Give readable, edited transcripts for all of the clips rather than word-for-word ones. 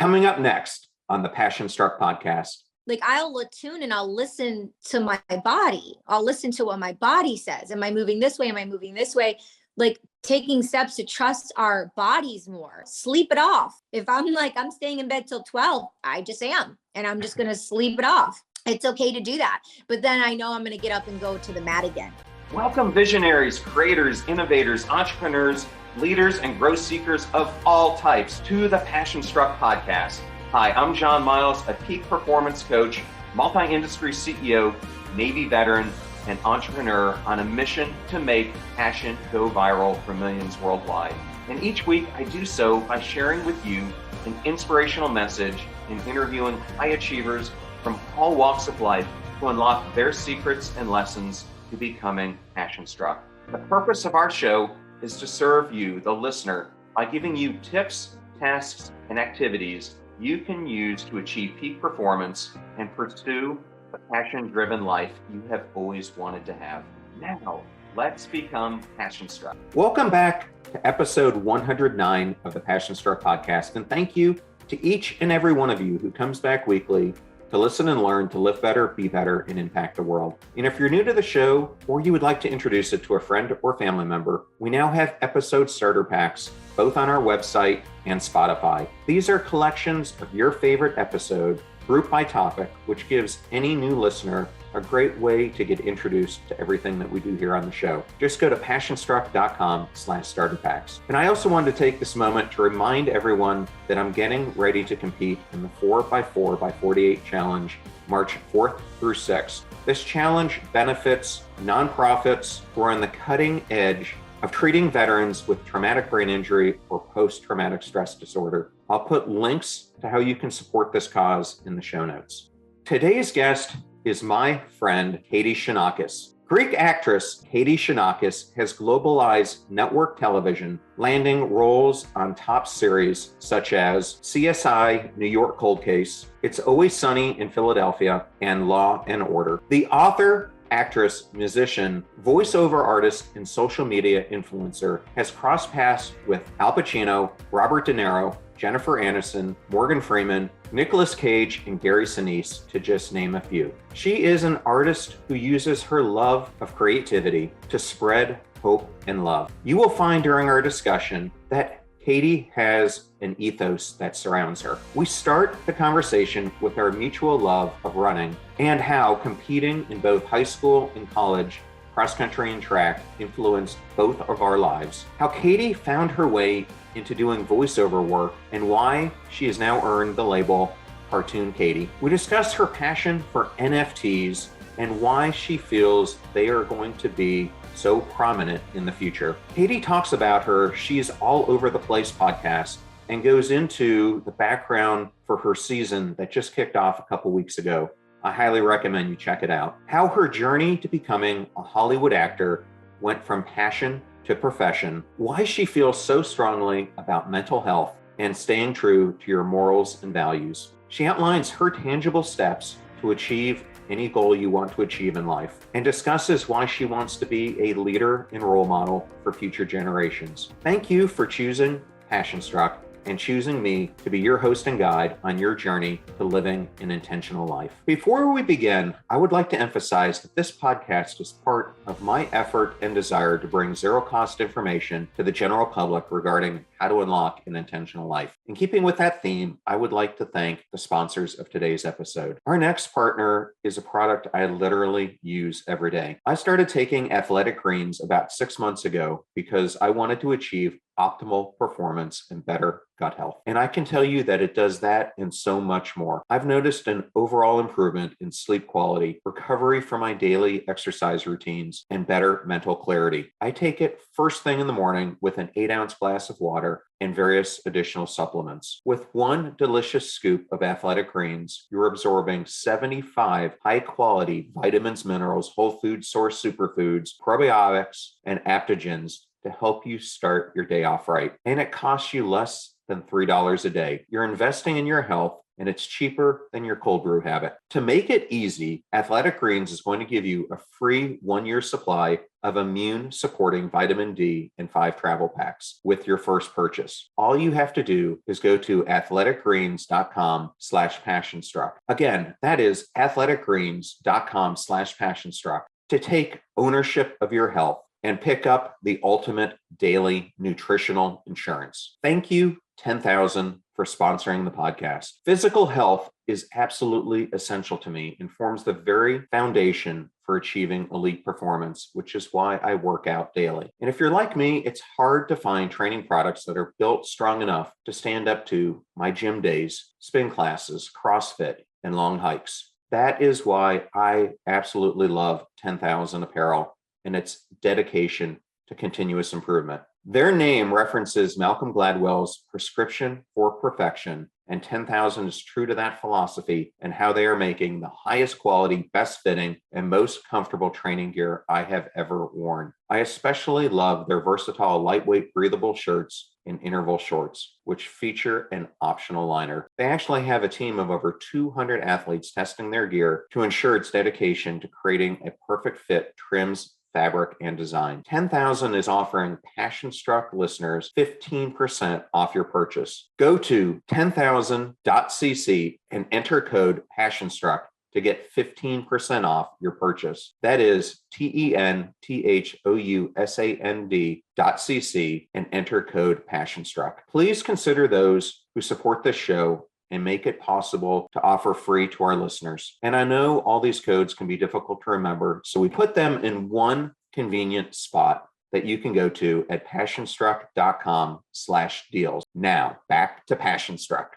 Coming up next on the Passion Struck podcast. Like I'll attune and I'll listen to my body. I'll listen to what my body says. Am I moving this way? Am I moving this way? Like taking steps to trust our bodies more. Sleep it off. If I'm staying in bed till 12, I just am. And I'm just going to sleep it off. It's okay to do that. But then I know I'm going to get up and go to the mat again. Welcome visionaries, creators, innovators, entrepreneurs, leaders, and growth seekers of all types to the Passion Struck podcast. Hi, I'm John Miles, a peak performance coach, multi-industry CEO, Navy veteran, and entrepreneur on a mission to make passion go viral for millions worldwide. And each week I do so by sharing with you an inspirational message and interviewing high achievers from all walks of life to unlock their secrets and lessons to becoming passion struck. The purpose of our show is to serve you, the listener, by giving you tips, tasks, and activities you can use to achieve peak performance and pursue the passion-driven life you have always wanted to have. Now, let's become passion struck. Welcome back to episode 109 of the Passion Struck podcast, and thank you to each and every one of you who comes back weekly to listen and learn to live better, be better, and impact the world. And if you're new to the show, or you would like to introduce it to a friend or family member, we now have episode starter packs, both on our website and Spotify. These are collections of your favorite episode, grouped by topic, which gives any new listener a great way to get introduced to everything that we do here on the show. Just go to passionstruck.com/starter packs. And I also wanted to take this moment to remind everyone that I'm getting ready to compete in the 4x4x48 challenge, March 4th through 6th. This challenge benefits nonprofits who are on the cutting edge of treating veterans with traumatic brain injury or post-traumatic stress disorder. I'll put links to how you can support this cause in the show notes. Today's guest is my friend, Katie Chonacas. Greek actress Katie Chonacas has globalized network television, landing roles on top series such as CSI New York Cold Case, It's Always Sunny in Philadelphia, and Law and Order. The author, actress, musician, voiceover artist, and social media influencer, has crossed paths with Al Pacino, Robert De Niro, Jennifer Aniston, Morgan Freeman, Nicolas Cage, and Gary Sinise, to just name a few. She is an artist who uses her love of creativity to spread hope and love. You will find during our discussion that Katie has an ethos that surrounds her. We start the conversation with our mutual love of running and how competing in both high school and college, cross country and track, influenced both of our lives. How Katie found her way into doing voiceover work and why she has now earned the label Cartoon Katie. We discuss her passion for NFTs and why she feels they are going to be so prominent in the future. Katie talks about her She's All Over the Place podcast and goes into the background for her season that just kicked off a couple weeks ago. I highly recommend you check it out. How her journey to becoming a Hollywood actor went from passion to profession, why she feels so strongly about mental health and staying true to your morals and values. She outlines her tangible steps to achieve any goal you want to achieve in life and discusses why she wants to be a leader and role model for future generations. Thank you for choosing Passion Struck and choosing me to be your host and guide on your journey to living an intentional life. Before we begin, I would like to emphasize that this podcast is part of my effort and desire to bring zero-cost information to the general public regarding how to unlock an intentional life. In keeping with that theme, I would like to thank the sponsors of today's episode. Our next partner is a product I literally use every day. I started taking Athletic Greens about 6 months ago because I wanted to achieve optimal performance and better gut health. And I can tell you that it does that and so much more. I've noticed an overall improvement in sleep quality, recovery from my daily exercise routines, and better mental clarity. I take it first thing in the morning with an 8-ounce glass of water and various additional supplements. With one delicious scoop of Athletic Greens, you're absorbing 75 high-quality vitamins, minerals, whole food source superfoods, probiotics, and adaptogens to help you start your day off right. And it costs you less than $3 a day. You're investing in your health and it's cheaper than your cold brew habit. To make it easy, Athletic Greens is going to give you a free 1-year supply of immune supporting vitamin D in 5 travel packs with your first purchase. All you have to do is go to athleticgreens.com/passionstruck. Again, that is athleticgreens.com/passionstruck to take ownership of your health and pick up the ultimate daily nutritional insurance. Thank you, 10,000, for sponsoring the podcast. Physical health is absolutely essential to me and forms the very foundation for achieving elite performance, which is why I work out daily. And if you're like me, it's hard to find training products that are built strong enough to stand up to my gym days, spin classes, CrossFit, and long hikes. That is why I absolutely love 10,000 Apparel and its dedication to continuous improvement. Their name references Malcolm Gladwell's prescription for perfection, and 10,000 is true to that philosophy and how they are making the highest quality, best fitting, and most comfortable training gear I have ever worn. I especially love their versatile, lightweight, breathable shirts and interval shorts, which feature an optional liner. They actually have a team of over 200 athletes testing their gear to ensure its dedication to creating a perfect fit trims, fabric, and design. 10,000 is offering Passion Struck listeners 15% off your purchase. Go to 10,000.cc and enter code PassionStruck to get 15% off your purchase. That is TENTHOUSAND.cc and enter code PassionStruck. Please consider those who support this show and make it possible to offer free to our listeners. And I know all these codes can be difficult to remember, so we put them in one convenient spot that you can go to at passionstruck.com/deals. Now, back to Passion Struck.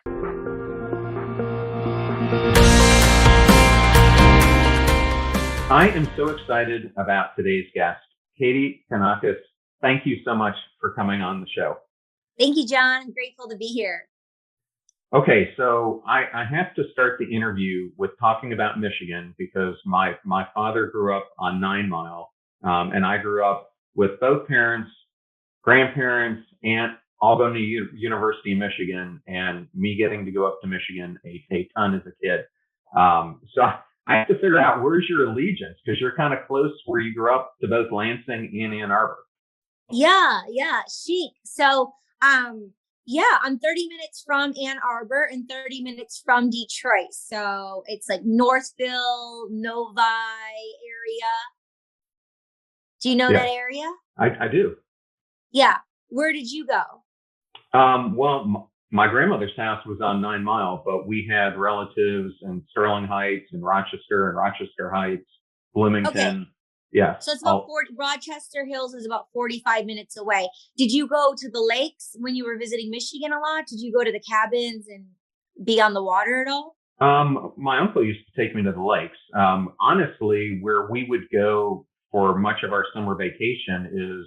I am so excited about today's guest, Katie Chonacas. Thank you so much for coming on the show. Thank you, John. I'm grateful to be here. Okay, so I have to start the interview with talking about Michigan because my father grew up on 9 Mile, and I grew up with both parents, grandparents, aunt, all going to University of Michigan, and me getting to go up to Michigan a ton as a kid. So I have to figure out, where's your allegiance? Because you're kind of close where you grew up to both Lansing and Ann Arbor. Yeah, chic. So, I'm 30 minutes from Ann Arbor and 30 minutes from Detroit. So it's like Northville, Novi area. Do you know that area? I do. Yeah. Where did you go? Well, my grandmother's house was on 9 Mile, but we had relatives in Sterling Heights and Rochester Heights, Bloomington. Okay. Yeah. So it's about 40, Rochester Hills is about 45 minutes away. Did you go to the lakes when you were visiting Michigan a lot? Did you go to the cabins and be on the water at all? My uncle used to take me to the lakes. Honestly, where we would go for much of our summer vacation is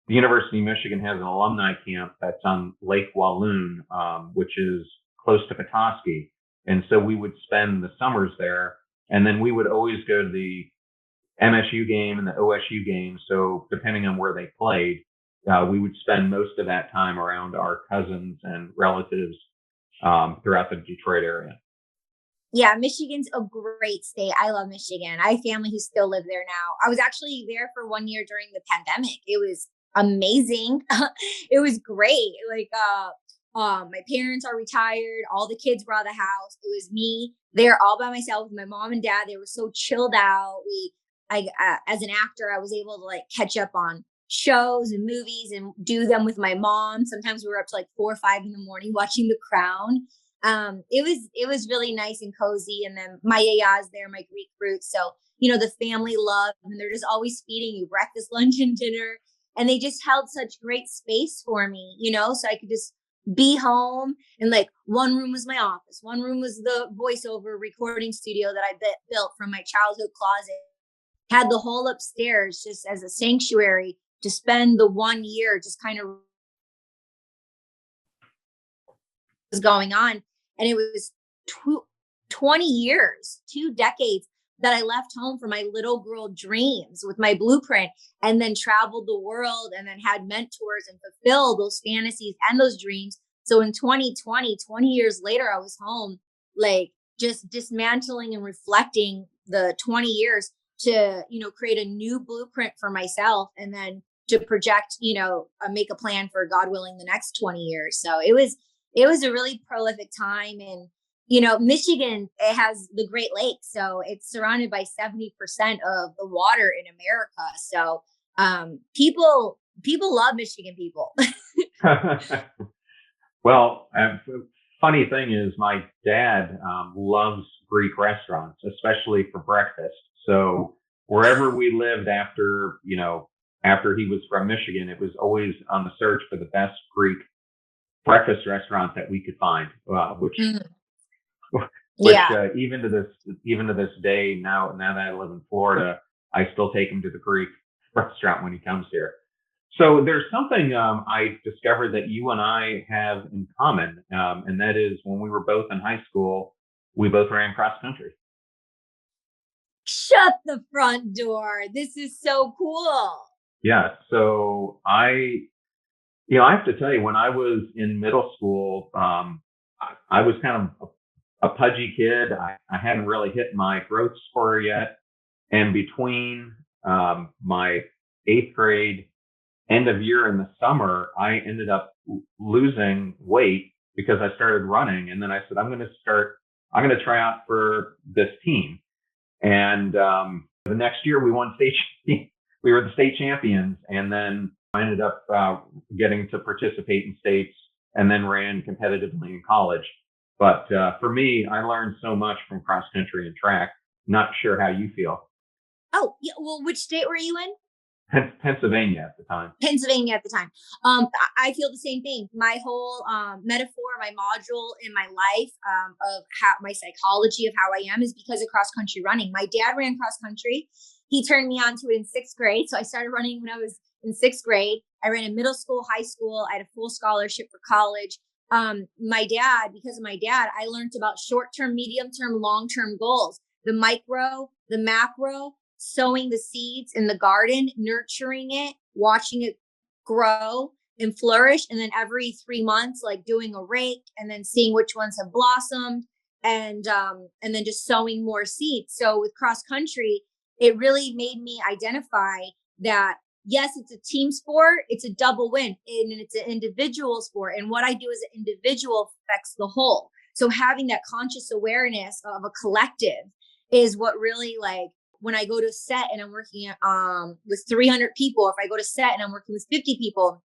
the University of Michigan has an alumni camp that's on Lake Walloon, which is close to Petoskey. And so we would spend the summers there. And then we would always go to the MSU game and the OSU game. So depending on where they played, we would spend most of that time around our cousins and relatives throughout the Detroit area. Yeah, Michigan's a great state. I love Michigan. I have family who still live there now. I was actually there for 1 year during the pandemic. It was amazing. It was great. Like, my parents are retired. All the kids were out of the house. It was me there all by myself with my mom and dad. They were so chilled out. As an actor, I was able to like catch up on shows and movies and do them with my mom. Sometimes we were up to like 4 or 5 in the morning watching The Crown. It was really nice and cozy. And then my yaya's there, my Greek roots. So, the family love, and they're just always feeding you breakfast, lunch, and dinner. And they just held such great space for me, so I could just be home. And like one room was my office. One room was the voiceover recording studio that I built from my childhood closet. Had the whole upstairs just as a sanctuary to spend the 1 year just kind of was going on. And it was 20 years, 2 decades that I left home for my little girl dreams with my blueprint, and then traveled the world and then had mentors and fulfilled those fantasies and those dreams. So in 2020, 20 years later, I was home like just dismantling and reflecting the 20 years to, create a new blueprint for myself, and then to project, make a plan for, God willing, the next 20 years. So it was a really prolific time. And, Michigan, it has the Great Lakes. So it's surrounded by 70% of the water in America. So people love Michigan people. Well, funny thing is, my dad loves Greek restaurants, especially for breakfast. So wherever we lived after he was from Michigan, it was always on the search for the best Greek breakfast restaurant that we could find, which Yeah. even to this day, now that I live in Florida, I still take him to the Greek restaurant when he comes here. So there's something I discovered that you and I have in common, and that is when we were both in high school, we both ran cross country. Shut the front door. This is so cool. Yeah. So I have to tell you, when I was in middle school, I was kind of a pudgy kid. I hadn't really hit my growth spur yet. And between my 8th grade end of year in the summer, I ended up losing weight because I started running. And then I said, I'm going to try out for this team. And the next year we won we were the state champions. And then I ended up getting to participate in states, and then ran competitively in college. But for me, I learned so much from cross country and track. Not sure how you feel. Oh, yeah. Well, which state were you in? Pennsylvania at the time. Pennsylvania at the time. I feel the same thing. My whole metaphor, my module in my life of how my psychology of how I am is because of cross country running. My dad ran cross country. He turned me on to it in 6th grade. So I started running when I was in 6th grade. I ran in middle school, high school. I had a full scholarship for college. Because of my dad, I learned about short-term, medium-term, long-term goals, the micro, the macro, sowing the seeds in the garden, nurturing it, watching it grow and flourish. And then every 3 months, like doing a rake and then seeing which ones have blossomed, and then just sowing more seeds. So with cross country, it really made me identify that, yes, it's a team sport. It's a double win, and it's an individual sport. And what I do as an individual affects the whole. So having that conscious awareness of a collective is what really, like, when I go to set and I'm working with 300 people, or if I go to set and I'm working with 50 people,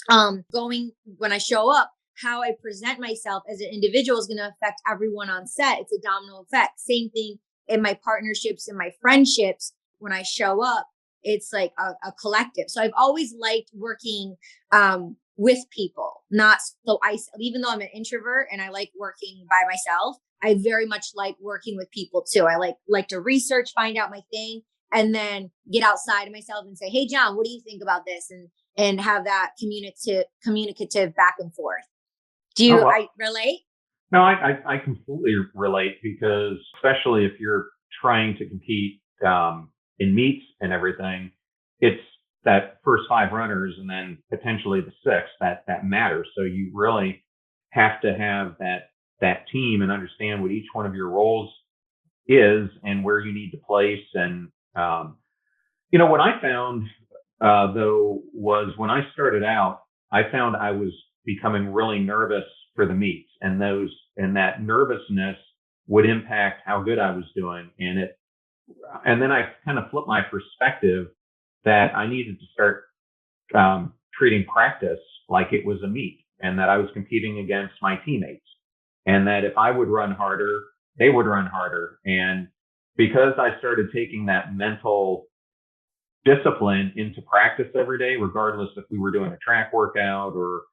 when I show up, how I present myself as an individual is going to affect everyone on set. It's a domino effect. Same thing in my partnerships and my friendships. When I show up, it's like a collective. So I've always liked working with people, not so even though I'm an introvert and I like working by myself, I very much like working with people too. I like to research, find out my thing, and then get outside of myself and say, hey, John, what do you think about this? And have that communicative back and forth. Do you relate? No, I completely relate, because especially if you're trying to compete in meets and everything, it's that first 5 runners and then potentially the 6th that matters. So you really have to have that team and understand what each one of your roles is and where you need to place. And what I found though was, when I started out, I found I was becoming really nervous for the meets, and that nervousness would impact how good I was doing. And then I kind of flipped my perspective that I needed to start treating practice like it was a meet, and that I was competing against my teammates, and that if I would run harder, they would run harder. And because I started taking that mental discipline into practice every day, regardless if we were doing a track workout or,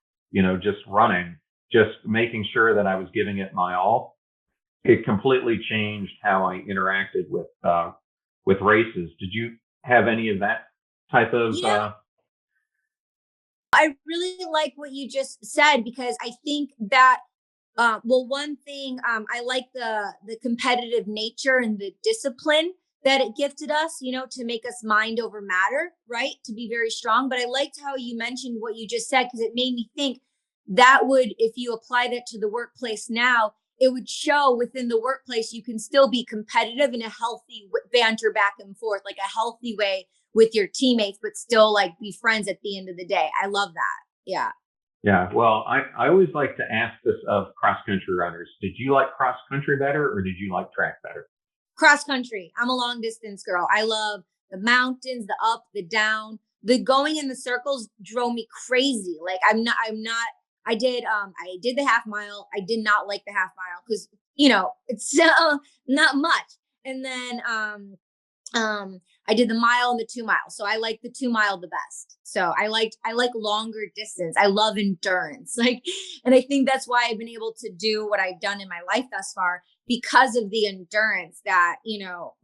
just running, just making sure that I was giving it my all, it completely changed how I interacted with races. Did you have any of that type of? Yeah. I really like what you just said, because I think that, one thing, I like the competitive nature and the discipline that it gifted us, to make us mind over matter, right? To be very strong. But I liked how you mentioned what you just said, because it made me think that would, if you apply that to the workplace now, it would show within the workplace, you can still be competitive in a healthy banter back and forth, like a healthy way with your teammates, but still like be friends at the end of the day. I love that. Yeah. Yeah. Well, I always like to ask this of cross-country runners. Did you like cross-country better or did you like track better? Cross country. I'm a long distance girl. I love the mountains, the up, the down. The going in the circles drove me crazy. Like I did the half mile. I did not like the half mile because it's not much. And then I did the mile and the 2 miles. So I like the 2 mile the best. So I like longer distance. I love endurance. And I think that's why I've been able to do what I've done in my life thus far, because of the endurance that,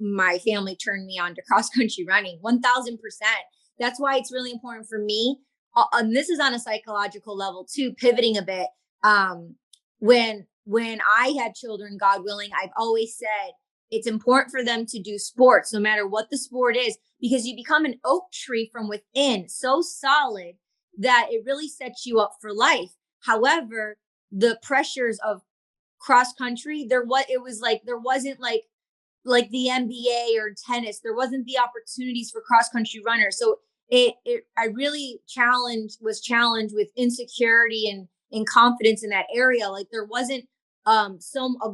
my family turned me on to cross country running. 1000%. That's why it's really important for me. And this is on a psychological level too, pivoting a bit. When I had children, God willing, I've always said, it's important for them to do sports, no matter what the sport is, because you become an oak tree from within, so solid that it really sets you up for life. However, the pressures of cross country, there wasn't like the NBA or tennis. There wasn't the opportunities for cross country runners. So I really was challenged with insecurity and confidence in that area. Like there wasn't a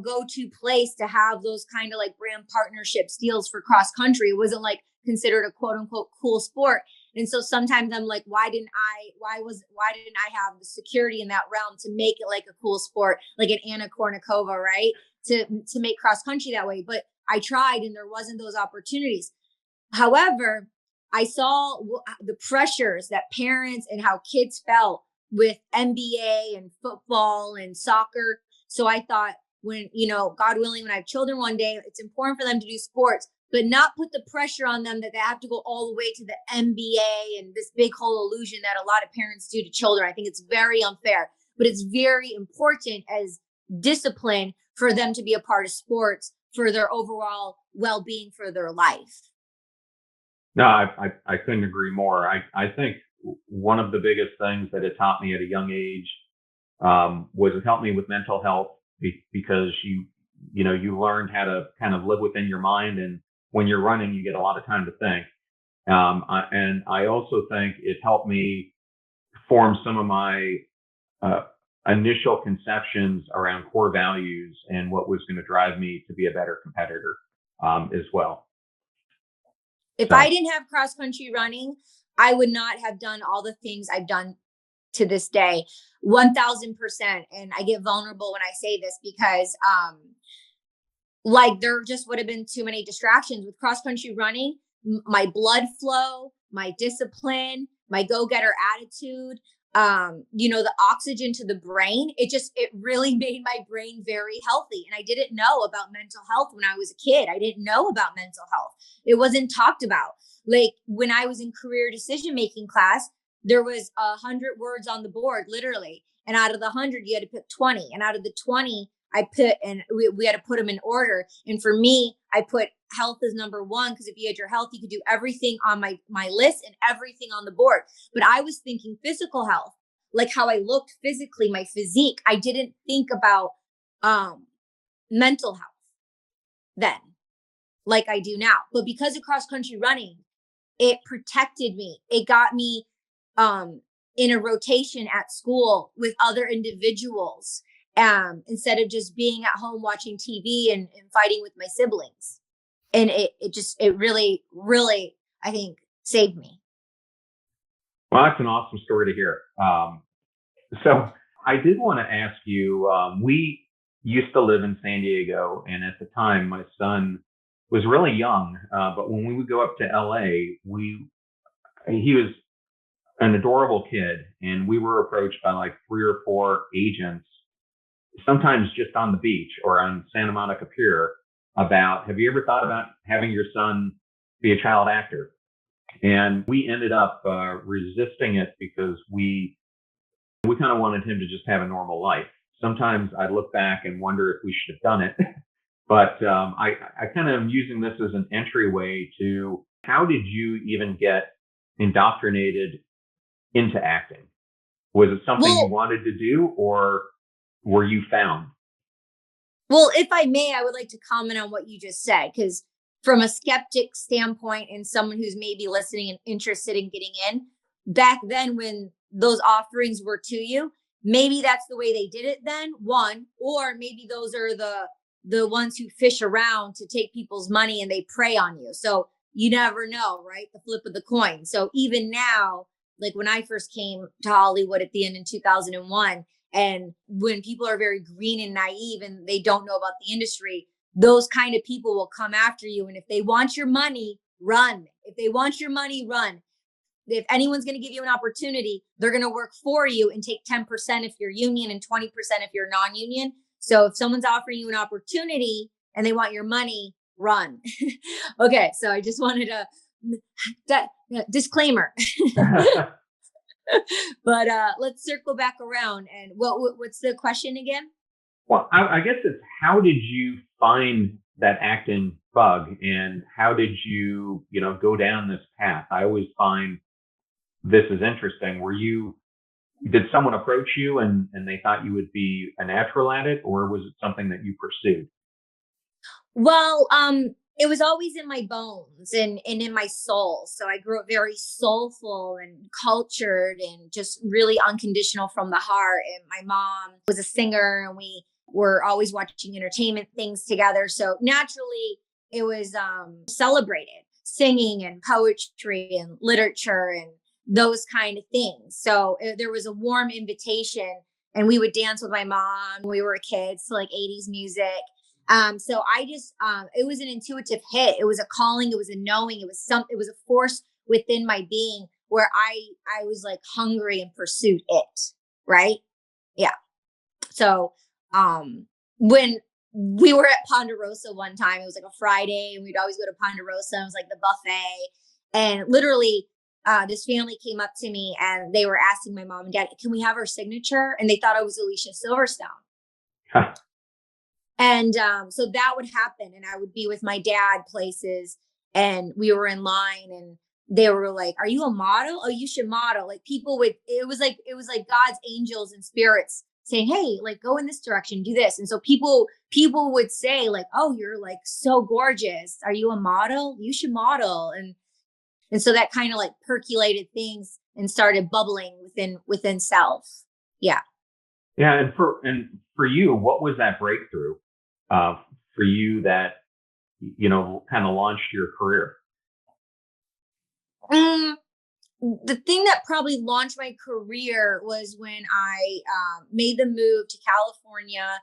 go-to place to have those kind of like brand partnership deals for cross country. It wasn't like considered a quote unquote cool sport. And so sometimes I'm like, why didn't I have the security in that realm to make it like a cool sport, like an Anna Kournikova, right? To make cross country that way. But I tried and there wasn't those opportunities. However, I saw the pressures that parents and how kids felt with NBA and football and soccer. So I thought when, God willing, when I have children one day, it's important for them to do sports, but not put the pressure on them that they have to go all the way to the NBA and this big whole illusion that a lot of parents do to children. I think it's very unfair, but it's very important as discipline for them to be a part of sports for their overall well-being for their life. No, I couldn't agree more. I think one of the biggest things that it taught me at a young age was it helped me with mental health because you learned how to kind of live within your mind, and when you're running, you get a lot of time to think. And I also think it helped me form some of my initial conceptions around core values and what was going to drive me to be a better competitor as well. If I didn't have cross country running, I would not have done all the things I've done to this day. 1000%. And I get vulnerable when I say this because there just would have been too many distractions with cross country running. My blood flow, my discipline, my go-getter attitude, the oxygen to the brain, it really made my brain very healthy. And I didn't know about mental health when I was a kid. I didn't know about mental health. It wasn't talked about. Like when I was in career decision-making class, there was 100 words on the board, literally. And out of the 100, you had to pick 20. And out of the 20, we had to put them in order. And for me, I put health as number one, because if you had your health, you could do everything on my list and everything on the board. But I was thinking physical health, like how I looked physically, my physique. I didn't think about mental health then like I do now. But because of cross country running, it protected me. It got me in a rotation at school with other individuals instead of just being at home watching TV and fighting with my siblings. And it really, really, I think, saved me. Well, that's an awesome story to hear. So I did want to ask you, we used to live in San Diego, and at the time my son was really young, but when we would go up to LA, he was an adorable kid, and we were approached by like 3 or 4 agents, sometimes just on the beach or on Santa Monica Pier, about, have you ever thought about having your son be a child actor? And we ended up resisting it because we kind of wanted him to just have a normal life. Sometimes I look back and wonder if we should have done it. But I kind of am using this as an entryway to, how did you even get indoctrinated into acting? Was it something you wanted to do, or were you found? Well, if I may, I would like to comment on what you just said, because from a skeptic standpoint and someone who's maybe listening and interested in getting in, back then when those offerings were to you, maybe that's the way they did it then, one, or maybe those are the ones who fish around to take people's money and they prey on you. So you never know, right? The flip of the coin. So even now, like when I first came to Hollywood at the end in 2001, and when people are very green and naive and they don't know about the industry, those kind of people will come after you. And if they want your money, run. If they want your money, run. If anyone's going to give you an opportunity, they're going to work for you and take 10% if you're union and 20% if you're non-union. So if someone's offering you an opportunity and they want your money, run. Okay. So I just wanted to that disclaimer. But let's circle back around. And what's the question again? Well, I guess it's, how did you find that acting bug, and how did you, go down this path? I always find this is interesting. Did someone approach you and they thought you would be a natural at it, or was it something that you pursued? Well, it was always in my bones and in my soul. So I grew up very soulful and cultured and just really unconditional from the heart. And my mom was a singer and we were always watching entertainment things together. So naturally it was celebrated, singing and poetry and literature and those kind of things. So there was a warm invitation, and we would dance with my mom when we were kids to like 80s music. So I just, it was an intuitive hit. It was a calling. It was a knowing. It was a force within my being where I was like hungry and pursued it. Right. Yeah. So, when we were at Ponderosa one time, it was like a Friday and we'd always go to Ponderosa. It was like the buffet, and literally, this family came up to me and they were asking my mom and dad, can we have her signature? And they thought I was Alicia Silverstone. Huh. And so that would happen. And I would be with my dad places and we were in line and they were like, are you a model? Oh, you should model. Like it was like God's angels and spirits saying, hey, like go in this direction, do this. And so people would say like, oh, you're like so gorgeous. Are you a model? You should model. And so that kind of like percolated things and started bubbling within self. Yeah. Yeah. And for you, what was that breakthrough for you that, kind of launched your career? The thing that probably launched my career was when I made the move to California,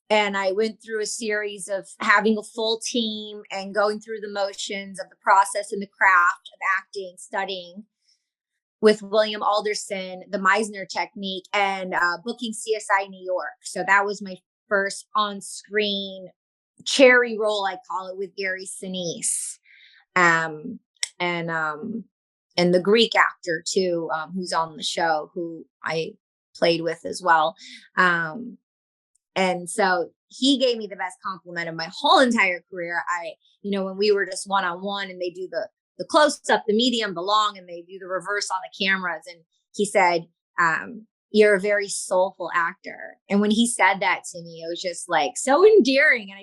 and I went through a series of having a full team and going through the motions of the process and the craft of acting, studying with William Alderson, the Meisner technique, and booking CSI New York. So that was my first on-screen cherry role, I call it, with Gary Sinise. And the Greek actor too, who's on the show, who I played with as well. And so he gave me the best compliment of my whole entire career. When we were just one-on-one and they do the close up, the medium, the long, and they do the reverse on the cameras. And he said, you're a very soulful actor. And when he said that to me, it was just like so endearing. And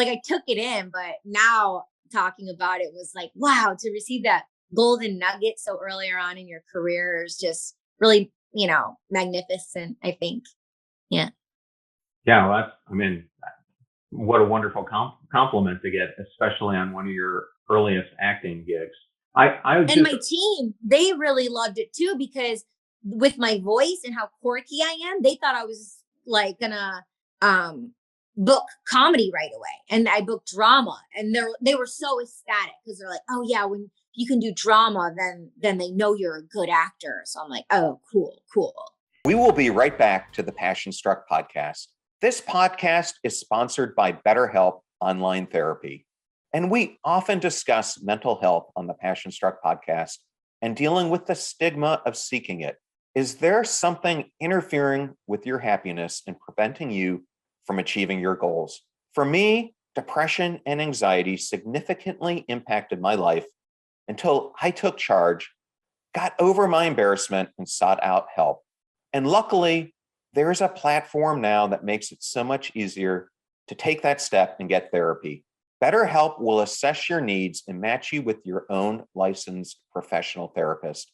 I took it in, but now talking about it was like, wow, to receive that golden nugget so earlier on in your career is just really, magnificent, I think. Yeah. Yeah. Well, what a wonderful compliment to get, especially on one of your earliest acting gigs. My team, they really loved it too, because with my voice and how quirky I am, they thought I was like gonna book comedy right away, and I booked drama, and they were so ecstatic because they're like, oh yeah, when you can do drama, then they know you're a good actor. So I'm like, oh, cool. We will be right back to the Passion Struck podcast. This podcast is sponsored by BetterHelp Online Therapy, and we often discuss mental health on the Passion Struck podcast and dealing with the stigma of seeking it. Is there something interfering with your happiness and preventing you from achieving your goals? For me, depression and anxiety significantly impacted my life until I took charge, got over my embarrassment, and sought out help. And luckily, There's a platform now that makes it so much easier to take that step and get therapy. BetterHelp will assess your needs and match you with your own licensed professional therapist.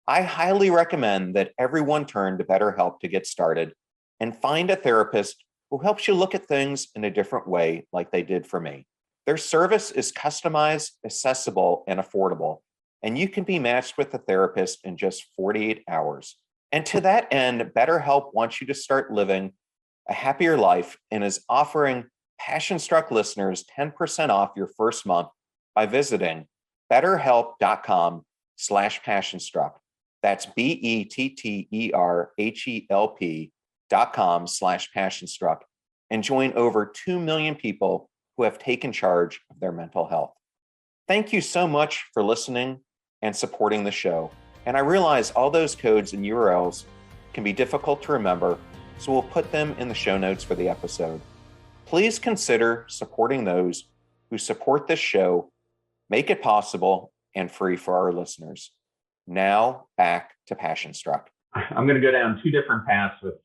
I highly recommend that everyone turn to BetterHelp to get started and find a therapist who helps you look at things in a different way, like they did for me. Their service is customized, accessible, and affordable, and you can be matched with a therapist in just 48 hours. And to that end, BetterHelp wants you to start living a happier life and is offering Passion Struck listeners 10% off your first month by visiting betterhelp.com/passionstruck. That's BETTERHELP.com/passionstruck and join over 2 million people who have taken charge of their mental health. Thank you so much for listening and supporting the show. And I realize all those codes and URLs can be difficult to remember, so we'll put them in the show notes for the episode. Please consider supporting those who support this show, make it possible and free for our listeners. Now back to Passion Struck. I'm going to go down two different paths with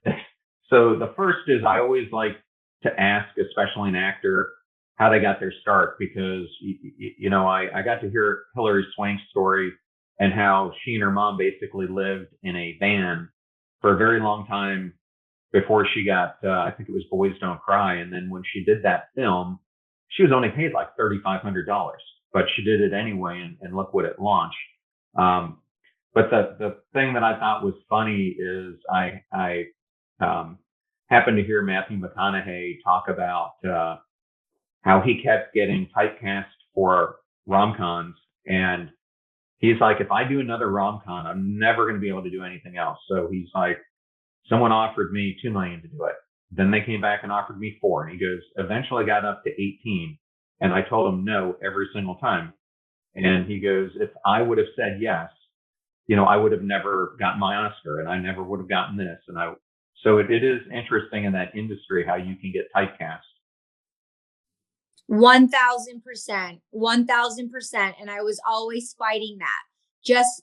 this. So the first is I always like to ask, especially an actor, how they got their start, because, I got to hear Hilary Swank's story and how she and her mom basically lived in a van for a very long time before she got, I think it was Boys Don't Cry. And then when she did that film, she was only paid like $3,500, but she did it anyway. And look what it launched. But the thing that I thought was funny is I happened to hear Matthew McConaughey talk about how he kept getting typecast for rom-coms. And he's like, if I do another rom-com, I'm never going to be able to do anything else. So he's like, someone offered me $2 million to do it. Then they came back and offered me $4 million. And he goes, eventually got up to 18. And I told him no every single time. And he goes, if I would have said yes, I would have never gotten my Oscar and I never would have gotten this. So it is interesting in that industry how you can get typecast. 1,000%, 1,000%. And I was always fighting that. Just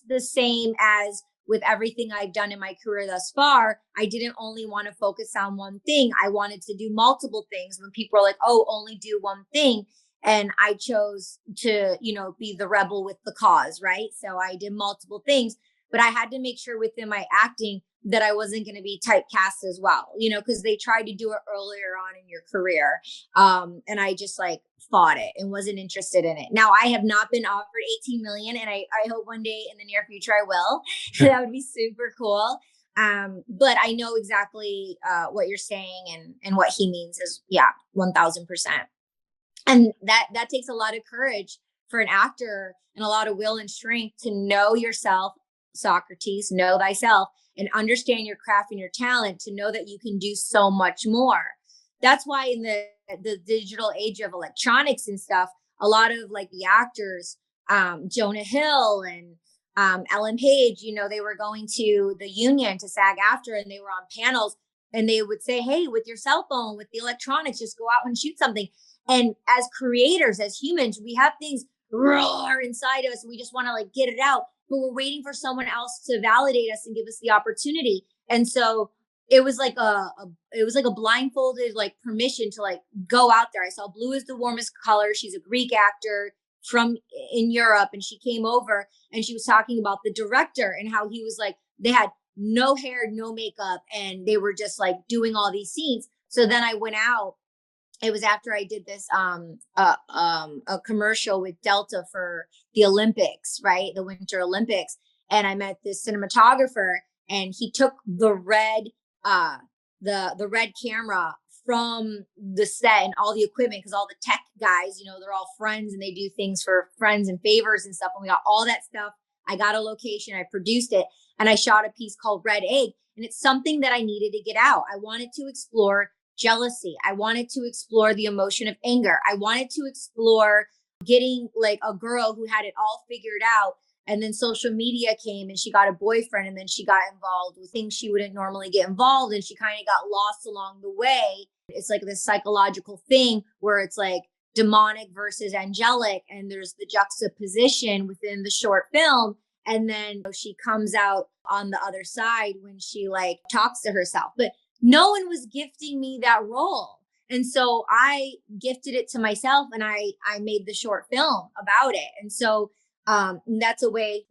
the same as with everything I've done in my career thus far, I didn't only want to focus on one thing. I wanted to do multiple things. When people are like, oh, only do one thing. And I chose to, be the rebel with the cause, right? So I did multiple things, but I had to make sure within my acting that I wasn't going to be typecast as well, because they tried to do it earlier on in your career. And I just fought it and wasn't interested in it. Now I have not been offered 18 million and I hope one day in the near future I will. That would be super cool. But I know exactly what you're saying and what he means is 1,000%. And that takes a lot of courage for an actor and a lot of will and strength to know yourself, Socrates, know thyself, and understand your craft and your talent to know that you can do so much more. That's why in the digital age of electronics and stuff, a lot of the actors, Jonah Hill and Ellen Page, they were going to the union to SAG-AFTRA and they were on panels and they would say, hey, with your cell phone, with the electronics, just go out and shoot something. And as creators, as humans, we have things roar inside us and we just want to get it out, but we're waiting for someone else to validate us and give us the opportunity. And so it was like a blindfolded permission to go out there. I saw Blue is the Warmest Color. She's a Greek actor in Europe, and she came over and she was talking about the director and how he was they had no hair, no makeup, and they were just doing all these scenes. So then I went out. It was after I did this a commercial with Delta for the Olympics, right? The Winter Olympics. And I met this cinematographer and he took the red camera from the set and all the equipment, because all the tech guys, they're all friends and they do things for friends and favors and stuff. And we got all that stuff. I got a location, I produced it, and I shot a piece called Red Egg. And it's something that I needed to get out. I wanted to explore jealousy. I wanted to explore the emotion of anger. I wanted to explore getting a girl who had it all figured out. And then social media came and she got a boyfriend and then she got involved with things she wouldn't normally get involved. And she kind of got lost along the way. It's this psychological thing where it's demonic versus angelic. And there's the juxtaposition within the short film. And then she comes out on the other side when she like talks to herself. But no one was gifting me that role. And so I gifted it to myself, and I made the short film about it. And so that's a way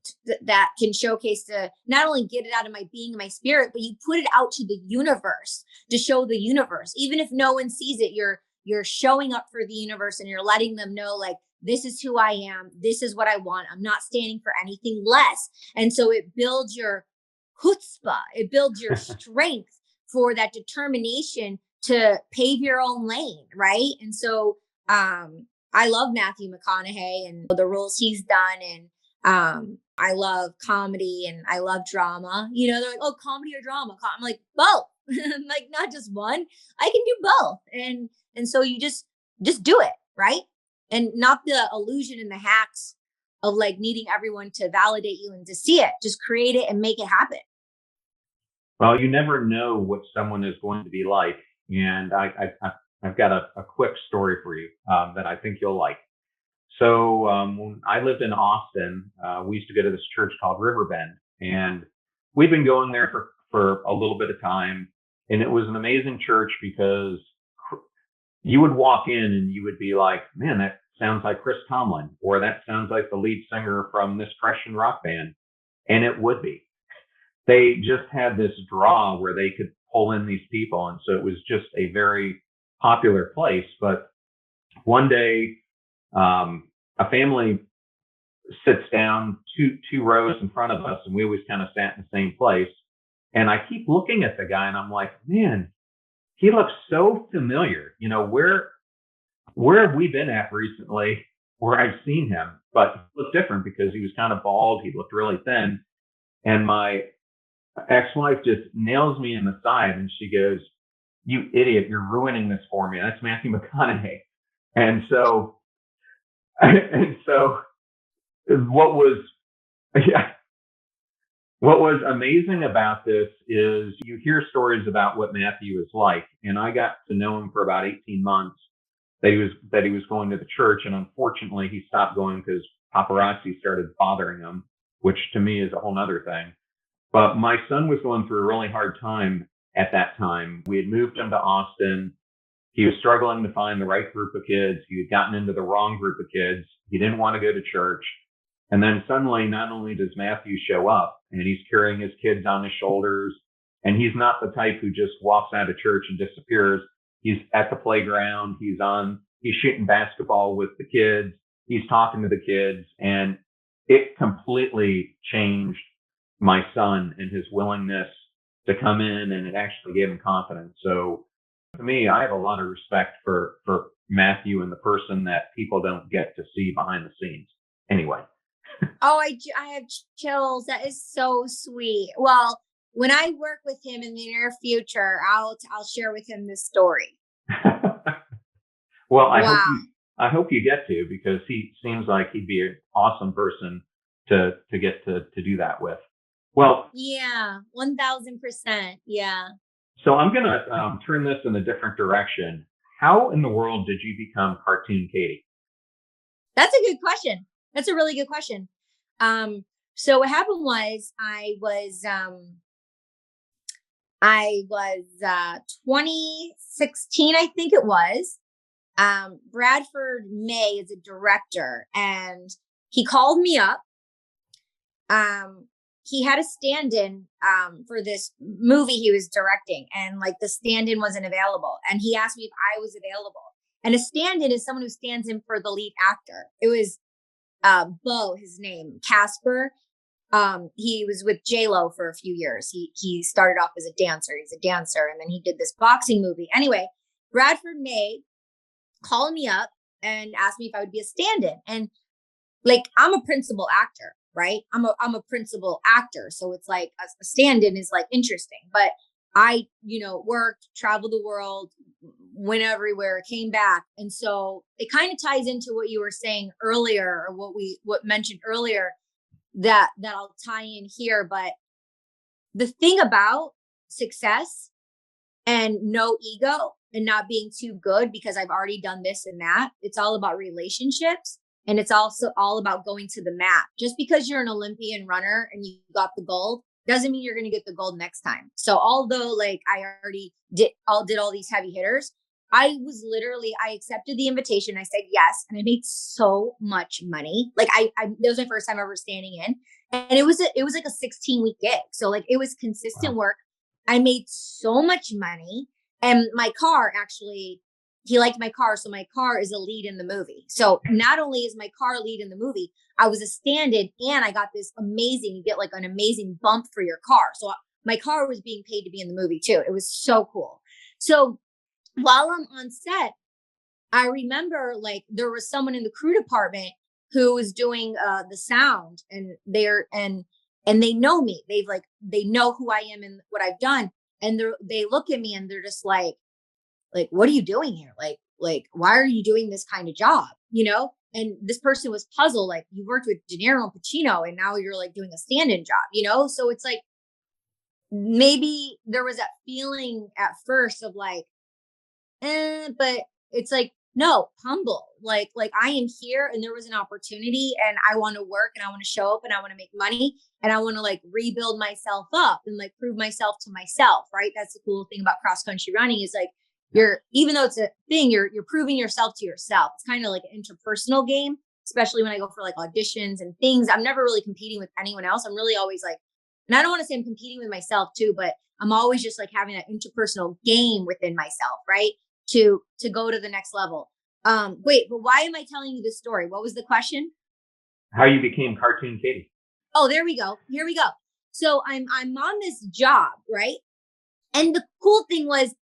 that can showcase to not only get it out of my being and my spirit, but you put it out to the universe to show the universe. Even if no one sees it, you're showing up for the universe, and you're letting them know, like, this is who I am. This is what I want. I'm not standing for anything less. And so it builds your chutzpah. It builds your strength for that determination to pave your own lane, right? And so I love Matthew McConaughey and the roles he's done, and I love comedy and I love drama. You know, they're like, oh, comedy or drama? I'm like, both. I'm like, not just one. I can do both. And so you just do it, right? And not the illusion and the hacks of like needing everyone to validate you and to see it. Just create it and make it happen. Well, you never know what someone is going to be like. And I've got a quick story for you that I think you'll like. So when I lived in Austin, we used to go to this church called Riverbend, and we've been going there for a little bit of time. And it was an amazing church because you would walk in and you would be like, man, that sounds like Chris Tomlin, or that sounds like the lead singer from this Christian rock band. And it would be. They just had this draw where they could pull in these people. And so it was just a very popular place. But one day, a family sits down two rows in front of us, and we always kind of sat in the same place. And I keep looking at the guy, and I'm like, man, he looks so familiar. You know, where have we been at recently where I've seen him? But he looked different because he was kind of bald. He looked really thin. And my ex-wife just nails me in the side, and she goes, you idiot, you're ruining this for me. That's Matthew McConaughey. And so what was amazing about this is you hear stories about what Matthew is like. And I got to know him for about 18 months that he was going to the church. And unfortunately, he stopped going because paparazzi started bothering him, which to me is a whole nother thing. But my son was going through a really hard time at that time. We had moved him to Austin. He was struggling to find the right group of kids. He had gotten into the wrong group of kids. He didn't want to go to church. And then suddenly, not only does Matthew show up and he's carrying his kids on his shoulders, and he's not the type who just walks out of church and disappears. He's at the playground. He's shooting basketball with the kids. He's talking to the kids, and it completely changed my son and his willingness to come in, and it actually gave him confidence. So to me, I have a lot of respect for Matthew and the person that people don't get to see behind the scenes. Anyway. Oh, I have chills. That is so sweet. Well, when I work with him in the near future, I'll share with him this story. Well, I hope you get to, because he seems like he'd be an awesome person to get to do that with. Well, yeah, 1000%. Yeah. So I'm going to turn this in a different direction. How in the world did you become Cartoon Katie? That's a good question. That's a really good question. So what happened was I was 2016, I think it was. Bradford May is a director, and he called me up. He had a stand-in for this movie he was directing, and like the stand-in wasn't available. And he asked me if I was available. And a stand-in is someone who stands in for the lead actor. It was Bo, his name, Casper. He was with J-Lo for a few years. He started off as a dancer. He's a dancer. And then he did this boxing movie. Anyway, Bradford May called me up and asked me if I would be a stand-in. And like, I'm a principal actor, right? I'm a principal actor. So it's like a stand-in is like interesting, but I, worked, traveled the world, went everywhere, came back. And so it kind of ties into what you were saying earlier, or what mentioned earlier that I'll tie in here. But the thing about success and no ego and not being too good because I've already done this and that, it's all about relationships And it's also all about going to the mat. Just because you're an Olympian runner and you got the gold doesn't mean you're going to get the gold next time. So although like I already did all these heavy hitters, I accepted the invitation. I said yes. And I made so much money. Like that was my first time ever standing in. And it was like a 16-week gig. So like it was consistent work. I made so much money. And my car actually, he liked my car. So my car is a lead in the movie. So not only is my car lead in the movie, I was a stand-in and I got this amazing, you get like an amazing bump for your car. So my car was being paid to be in the movie too. It was so cool. So while I'm on set, I remember like there was someone in the crew department who was doing the sound, and they know me. They know who I am and what I've done. And they look at me and they're just like, what are you doing here? Like, why are you doing this kind of job? You know? And this person was puzzled. Like, you worked with De Niro and Pacino and now you're like doing a stand-in job, you know? So it's like, maybe there was that feeling at first of like, but it's like, no, humble. Like I am here and there was an opportunity and I want to work and I want to show up and I want to make money and I want to like rebuild myself up and like prove myself to myself. Right. That's the cool thing about cross country running is like, even though it's a thing, you're proving yourself to yourself. It's kind of like an interpersonal game, especially when I go for like auditions and things. I'm never really competing with anyone else. I'm really always like, and I don't want to say I'm competing with myself too, but I'm always just like having that interpersonal game within myself, right? To go to the next level. Wait, but why am I telling you this story? What was the question? How you became Cartoon Katie. Oh, there we go. Here we go. So I'm on this job, right? And the cool thing was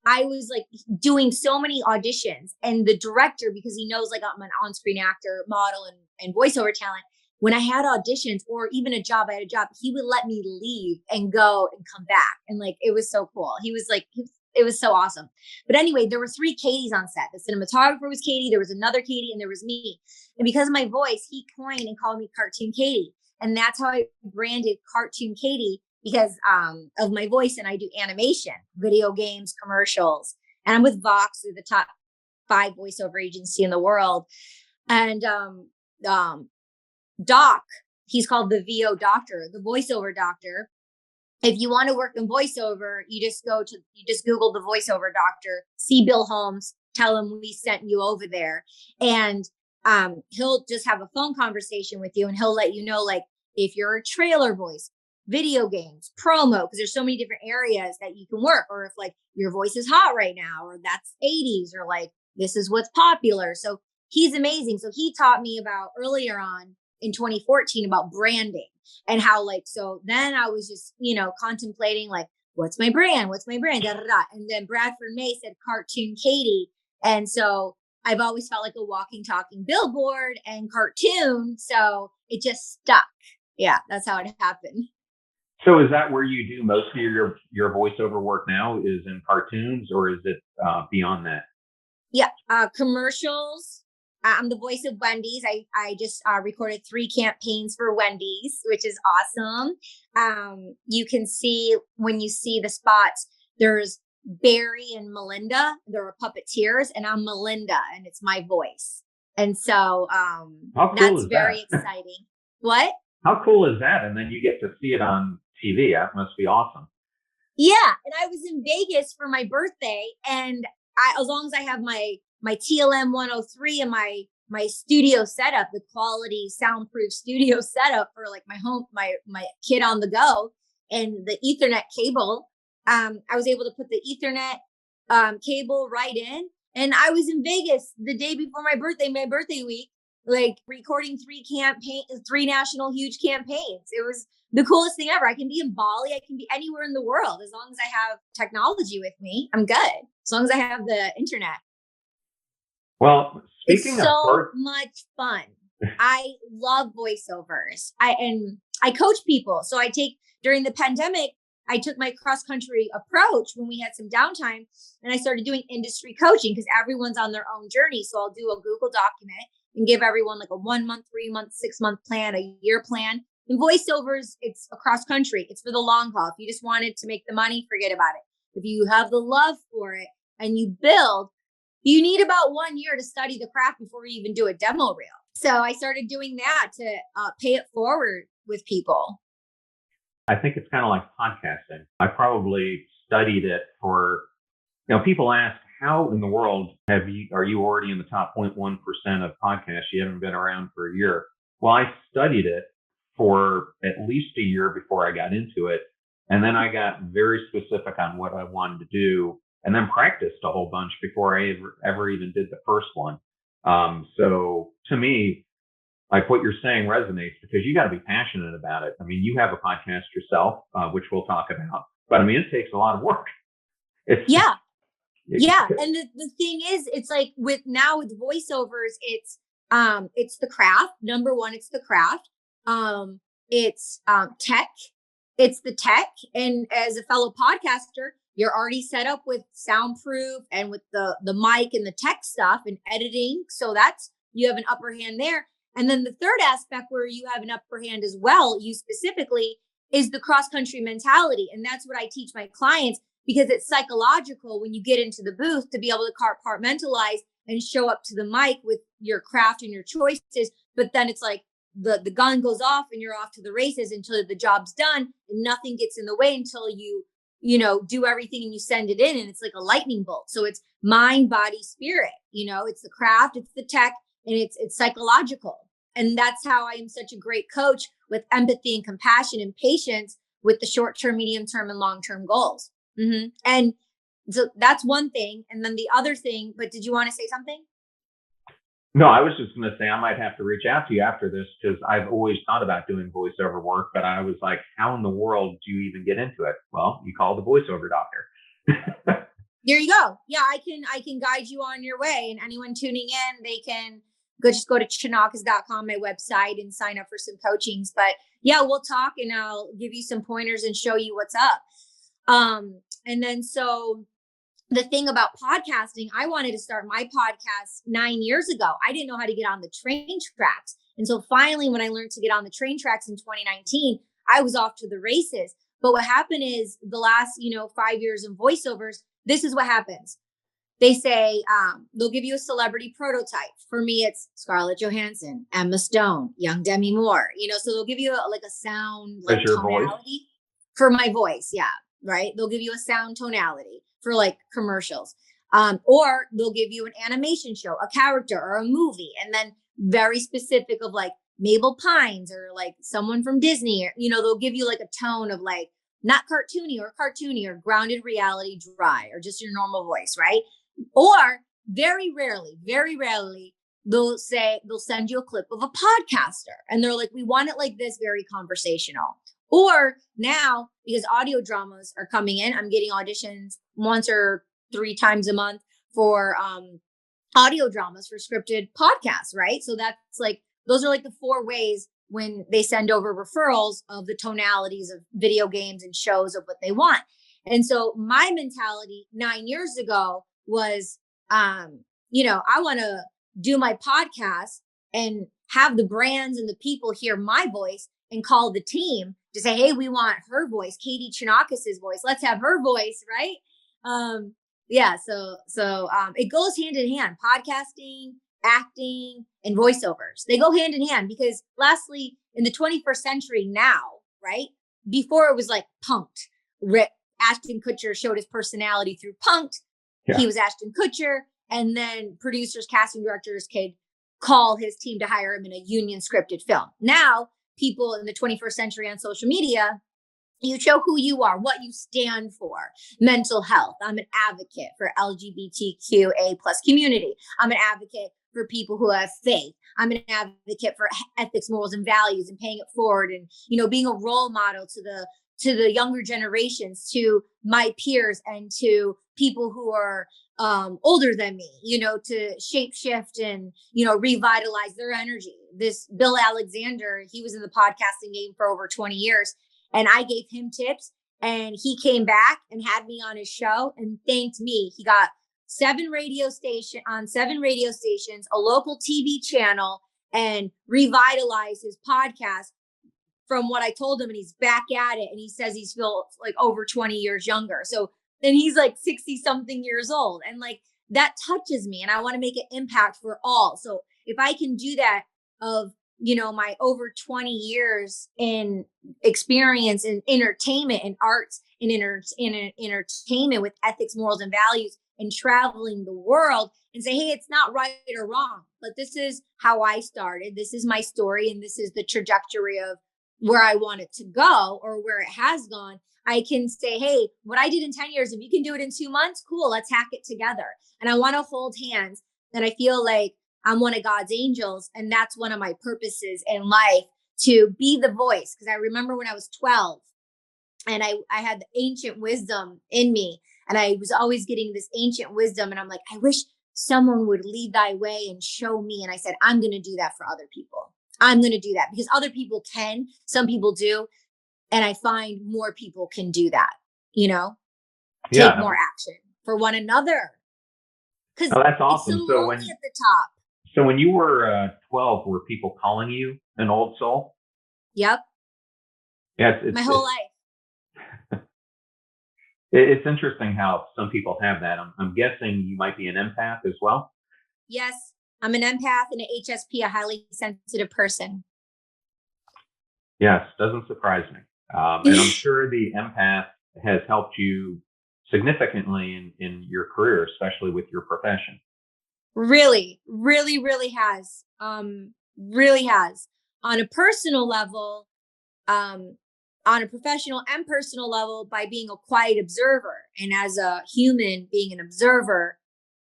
I was like doing so many auditions, and the director, because he knows like I'm an on-screen actor, model, and voiceover talent, when I had auditions or even I had a job, he would let me leave and go and come back. And like, it was so cool. It was so awesome. But anyway, there were 3 Katies on set. The cinematographer was Katie. There was another Katie and there was me. And because of my voice, he coined and called me Cartoon Katie. And that's how I branded Cartoon Katie, because of my voice. And I do animation, video games, commercials. And I'm with Vox, they're the top 5 voiceover agency in the world. And Doc, he's called the VO doctor, the voiceover doctor. If you want to work in voiceover, you just Google the voiceover doctor, see Bill Holmes, tell him we sent you over there. And he'll just have a phone conversation with you and he'll let you know, like, if you're a trailer voice, video games, promo, because there's so many different areas that you can work, or if like your voice is hot right now, or that's 80s, or like this is what's popular. So he's amazing. So he taught me about earlier on in 2014 about branding and how like, so then I was just, contemplating like, what's my brand? Da, da, da. And then Bradford May said Cartoon Katie. And so I've always felt like a walking, talking billboard and cartoon. So it just stuck. Yeah, that's how it happened. So is that where you do most of your voiceover work now, is in cartoons, or is it beyond that? Yeah, commercials. I'm the voice of Wendy's. I just recorded 3 campaigns for Wendy's, which is awesome. You can see, when you see the spots, there's Barry and Melinda. They're puppeteers, and I'm Melinda, and it's my voice. And so that's very exciting. What? How cool is that? And then you get to see it on TV. That must be awesome. Yeah, and I was in Vegas for my birthday, and as long as I have my TLM 103 and my studio setup, the quality soundproof studio setup for like my home, my kid on the go, and the Ethernet cable, I was able to put the Ethernet cable right in. And I was in Vegas the day before my birthday week, like recording 3 national huge campaigns. It was the coolest thing ever. I can be in Bali. I can be anywhere in the world. As long as I have technology with me, I'm good. As long as I have the internet. Well, speaking it's so much fun. I love voiceovers. I coach people. So during the pandemic, I took my cross country approach when we had some downtime, and I started doing industry coaching because everyone's on their own journey. So I'll do a Google document and give everyone like a 1 month, 3 month, 6 month plan, a year plan. In voiceovers, it's across country. It's for the long haul. If you just wanted to make the money, forget about it. If you have the love for it and you build, You need about 1 year to study the craft before you even do a demo reel. So I started doing that to pay it forward with people. I think it's kind of like podcasting. I probably studied it for, people ask, how in the world are you already in the top 0.1% of podcasts? You haven't been around for a year. Well, I studied it for at least a year before I got into it. And then I got very specific on what I wanted to do, and then practiced a whole bunch before I ever even did the first one. So to me, like what you're saying resonates, because you got to be passionate about it. I mean, you have a podcast yourself, which we'll talk about, but I mean, it takes a lot of work. Yeah. And the thing is, it's like with voiceovers, it's the craft. Number one, it's the craft. It's tech. It's the tech. And as a fellow podcaster, you're already set up with soundproof and with the mic and the tech stuff and editing. So you have an upper hand there. And then the third aspect where you have an upper hand as well, you specifically, is the cross-country mentality. And that's what I teach my clients, because it's psychological when you get into the booth to be able to compartmentalize and show up to the mic with your craft and your choices. But then it's like the gun goes off and you're off to the races until the job's done, and nothing gets in the way until you do everything and you send it in, and it's like a lightning bolt. So it's mind, body, spirit, it's the craft, it's the tech, and it's psychological. And that's how I am such a great coach with empathy and compassion and patience with the short-term, medium-term, and long-term goals. Mm-hmm. And so that's one thing. And then the other thing, but did you want to say something? No, I was just going to say I might have to reach out to you after this, because I've always thought about doing voiceover work, but I was like, how in the world do you even get into it? Well, you call the voiceover doctor. There you go. Yeah, I can guide you on your way, and anyone tuning in, they can just go to Chonacas.com, my website, and sign up for some coachings. But yeah, we'll talk and I'll give you some pointers and show you what's up. And then so the thing about podcasting, I wanted to start my podcast 9 years ago. I didn't know how to get on the train tracks. And so finally, when I learned to get on the train tracks in 2019, I was off to the races. But what happened is the last, 5 years of voiceovers, this is what happens. They say, they'll give you a celebrity prototype. For me, it's Scarlett Johansson, Emma Stone, young Demi Moore, so they'll give you a sound, like tonality voice? For my voice. Yeah. Right. They'll give you a sound tonality for like commercials. Or they'll give you an animation show, a character or a movie. And then very specific of like Mabel Pines or like someone from Disney, they'll give you like a tone of like not cartoony or grounded reality, dry, or just your normal voice. Right. Or very rarely, they'll send you a clip of a podcaster and they're like, we want it like this, very conversational. Or now, because audio dramas are coming in, I'm getting auditions once or 3 times a month for audio dramas for scripted podcasts, right? So that's like, those are like the 4 ways when they send over referrals of the tonalities of video games and shows of what they want. And so my mentality 9 years ago was, I want to do my podcast and have the brands and the people hear my voice and call the team to say, hey, we want her voice, Katie Chonacas' voice. Let's have her voice, right? So it goes hand in hand, podcasting, acting, and voiceovers. They go hand in hand because lastly, in the 21st century now, right? Before it was like punked. Ashton Kutcher showed his personality through Punked. Yeah. He was Ashton Kutcher. And then producers, casting directors could call his team to hire him in a union scripted film. Now, people in the 21st century on social media, you show who you are, what you stand for. Mental health. I'm an advocate for LGBTQA+ community. I'm an advocate for people who have faith. I'm an advocate for ethics, morals, and values and paying it forward and, being a role model to the younger generations, to my peers and to people who are older than me, to shapeshift and, revitalize their energy. This Bill Alexander, he was in the podcasting game for over 20 years. And I gave him tips and he came back and had me on his show and thanked me. He got 7 radio stations, a local TV channel, and revitalized his podcast from what I told him. And he's back at it. And he says he's feel like over 20 years younger. So then he's like 60 something years old. And like, that touches me and I want to make an impact for all. So if I can do that of, my over 20 years in experience in entertainment and arts and entertainment with ethics, morals, and values, and traveling the world, and say, hey, it's not right or wrong, but this is how I started. This is my story. And this is the trajectory of where I want it to go or where it has gone. I can say, hey, what I did in 10 years, if you can do it in 2 months, cool, let's hack it together. And I want to hold hands. And I feel like I'm one of God's angels. And that's one of my purposes in life, to be the voice. Because I remember when I was 12 and I had the ancient wisdom in me. And I was always getting this ancient wisdom. And I'm like, I wish someone would lead thy way and show me. And I said, I'm going to do that for other people. I'm going to do that because other people can. Some people do. And I find more people can do that, take more action for one another. Because that's awesome. It's so lonely at the top. So when you were 12, were people calling you an old soul? Yep. Yeah, my whole life. It's interesting how some people have that. I'm guessing you might be an empath as well. Yes, I'm an empath and an HSP, a highly sensitive person. Yes, doesn't surprise me. And I'm sure the empath has helped you significantly in your career, especially with your profession. Really, really, really has. Really has. On a personal level, on a professional and personal level, by being a quiet observer. And as a human, being an observer,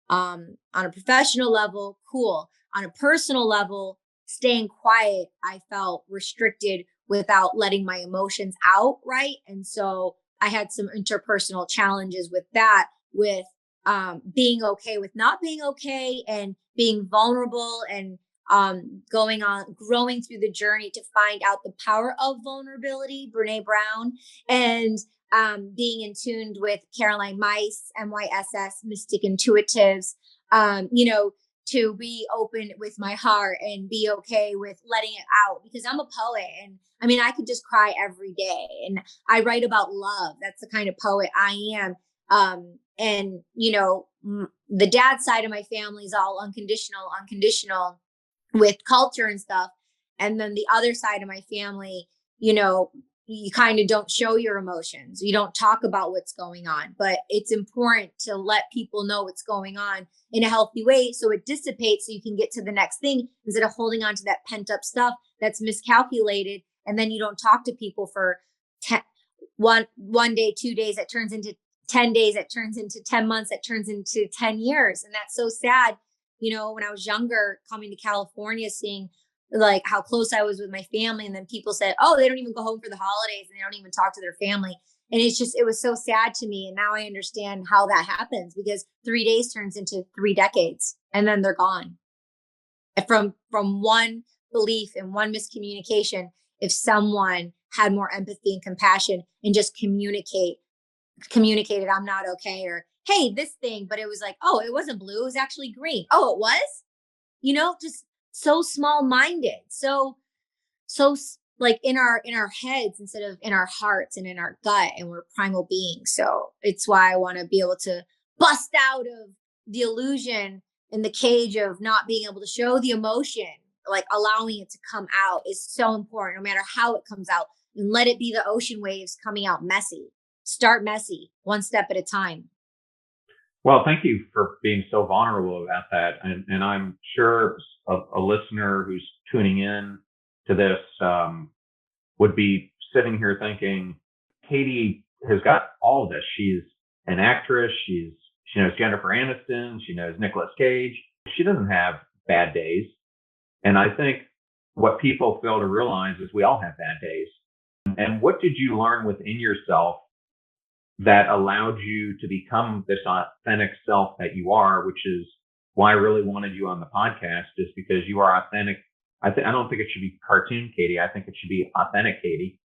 on a professional level, cool. On a personal level, staying quiet, I felt restricted without letting my emotions out, right? And so I had some interpersonal challenges with that, with being okay with not being okay and being vulnerable and growing through the journey to find out the power of vulnerability, Brene Brown, and being in tuned with Caroline Myss, MYSS, Mystic Intuitives, to be open with my heart and be okay with letting it out, because I'm a poet and I could just cry every day, and I write about love. That's the kind of poet I am. And the dad side of my family is all unconditional with culture and stuff. And then the other side of my family, you kind of don't show your emotions. You don't talk about what's going on, but it's important to let people know what's going on in a healthy way so it dissipates so you can get to the next thing instead of holding on to that pent up stuff that's miscalculated. And then you don't talk to people for one day, 2 days, that turns into 10 days, that turns into 10 months, that turns into 10 years. And that's so sad. When I was younger, coming to California, seeing like how close I was with my family. And then people said, oh, they don't even go home for the holidays and they don't even talk to their family. And it was so sad to me. And now I understand how that happens, because 3 days turns into 3 decades and then they're gone. From one belief and one miscommunication, if someone had more empathy and compassion and just communicated, I'm not okay, or hey, this thing, but it was like, oh, it wasn't blue, it was actually green. Oh, it was, just so small minded, so like in our heads instead of in our hearts and in our gut, and we're primal beings. So it's why I want to be able to bust out of the illusion in the cage of not being able to show the emotion, like allowing it to come out is so important, no matter how it comes out, and let it be the ocean waves coming out messy. Start messy, one step at a time. Well, thank you for being so vulnerable about that. And I'm sure a listener who's tuning in to this would be sitting here thinking, Katie has got all of this. She's an actress. She knows Jennifer Aniston. She knows Nicolas Cage. She doesn't have bad days. And I think what people fail to realize is we all have bad days. And what did you learn within yourself that allowed you to become this authentic self that you are, which is why I really wanted you on the podcast, is because you are authentic. I don't think it should be cartoon Katie. I think it should be authentic Katie,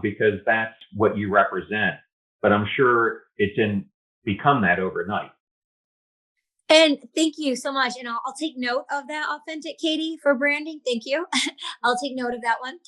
because that's what you represent. But I'm sure it didn't become that overnight. And thank you so much. And I'll take note of that, authentic Katie, for branding. Thank you. I'll take note of that one.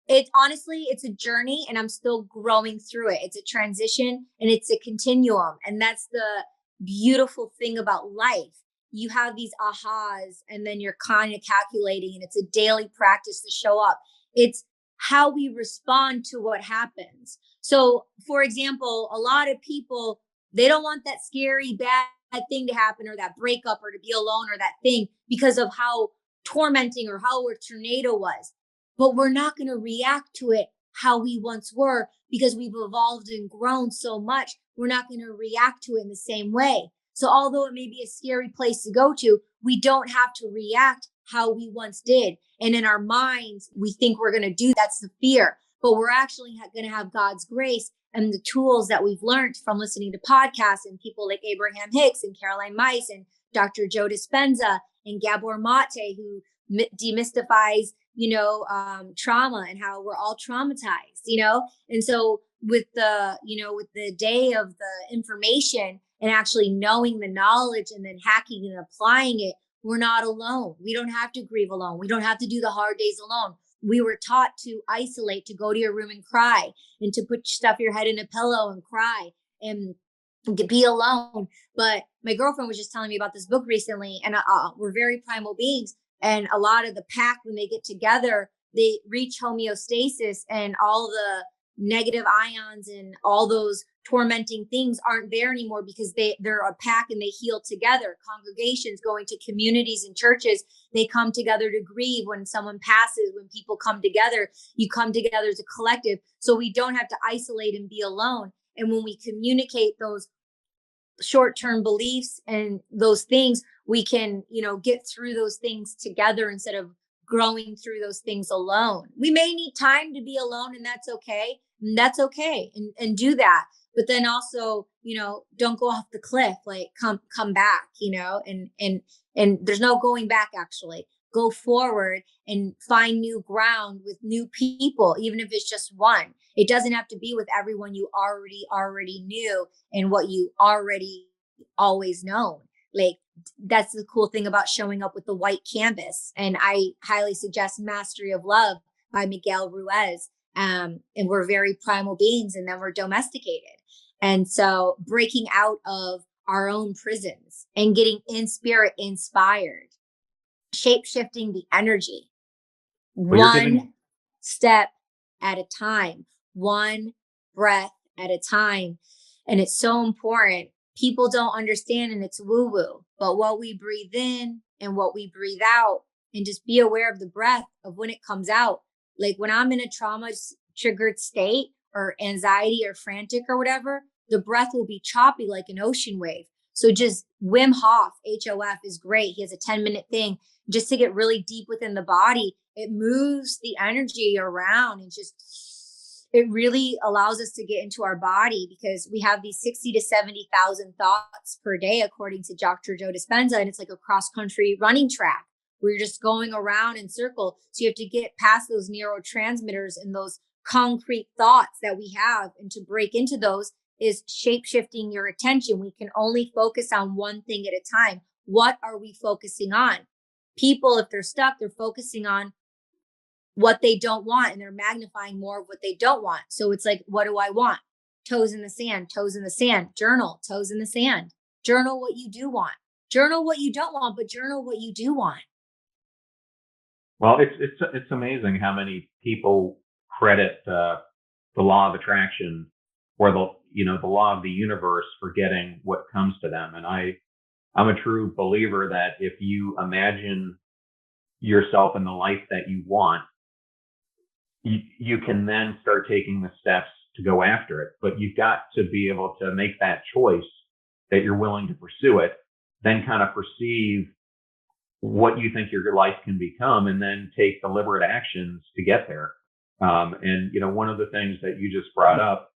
It's honestly, it's a journey and I'm still growing through it. It's a transition and it's a continuum. And that's the beautiful thing about life. You have these ahas and then you're kind of calculating, and it's a daily practice to show up. It's how we respond to what happens. So, for example, a lot of people, they don't want that scary, bad thing to happen, or that breakup, or to be alone, or that thing, because of how tormenting or how a tornado was. But we're not going to react to it how we once were, because we've evolved and grown so much. We're not going to react to it in the same way. So although it may be a scary place to go to, we don't have to react how we once did. And in our minds, we think we're going to do that's the fear, but we're actually going to have God's grace and the tools that we've learned from listening to podcasts and people like Abraham Hicks and Caroline Myss and Dr. Joe Dispenza and Gabor Mate, who demystifies, trauma and how we're all traumatized. And so with the day of the information and actually knowing the knowledge and then hacking and applying it, we're not alone. We don't have to grieve alone. We don't have to do the hard days alone. We were taught to isolate, to go to your room and cry, and to stuff your head in a pillow and cry and be alone. But my girlfriend was just telling me about this book recently, and we're very primal beings. And a lot of the pack, when they get together, they reach homeostasis, and all the negative ions and all those tormenting things aren't there anymore, because they're a pack and they heal together. Congregations, going to communities and churches, they come together to grieve when someone passes. When people come together, you come together as a collective. So we don't have to isolate and be alone. And when we communicate those short-term beliefs and those things, we can, get through those things together instead of growing through those things alone. We may need time to be alone, and that's okay. And do that. But then also, don't go off the cliff, like come back, and there's no going back. Actually, go forward and find new ground with new people, even if it's just one. It doesn't have to be with everyone you already knew and what you already always known. Like, that's the cool thing about showing up with the white canvas. And I highly suggest Mastery of Love by Miguel Ruiz. And we're very primal beings, and then we're domesticated. And so breaking out of our own prisons and getting in spirit inspired, shape-shifting the energy, one step at a time, one breath at a time. And it's so important. People don't understand, and it's woo-woo, but what we breathe in and what we breathe out, and just be aware of the breath of when it comes out. Like when I'm in a trauma triggered state or anxiety or frantic or whatever, the breath will be choppy like an ocean wave. So just Wim Hof, HOF, is great. He has a 10-minute thing just to get really deep within the body. It moves the energy around, and it really allows us to get into our body, because we have these 60 to 70,000 thoughts per day, according to Dr. Joe Dispenza. And it's like a cross-country running track where you're just going around in circle. So you have to get past those neurotransmitters and those concrete thoughts that we have. And to break into those is shape-shifting your attention. We can only focus on one thing at a time. What are we focusing on? People, if they're stuck, they're focusing on what they don't want, and they're magnifying more of what they don't want. So it's like, what do I want? Toes in the sand, toes in the sand. Journal, toes in the sand. Journal what you do want. Journal what you don't want, but journal what you do want. Well, it's amazing how many people credit the law of attraction, or the law of the universe, for getting what comes to them. And I'm a true believer that if you imagine yourself in the life that you want, you can then start taking the steps to go after it. But you've got to be able to make that choice that you're willing to pursue it, then kind of perceive what you think your life can become, and then take deliberate actions to get there. And one of the things that you just brought up,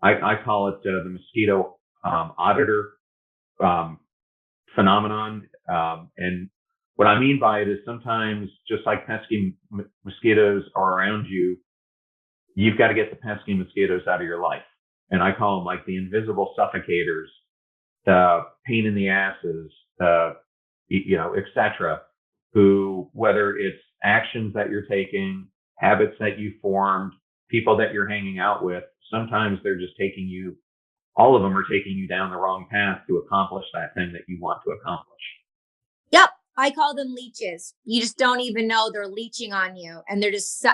I call it the mosquito auditor phenomenon. And what I mean by it is, sometimes, just like pesky mosquitoes are around you, you've got to get the pesky mosquitoes out of your life. And I call them like the invisible suffocators, the pain in the asses, et cetera, who, whether it's actions that you're taking, habits that you formed, people that you're hanging out with, sometimes they're just taking you, all of them are taking you down the wrong path to accomplish that thing that you want to accomplish. Yep. I call them leeches. You just don't even know they're leeching on you. And they're just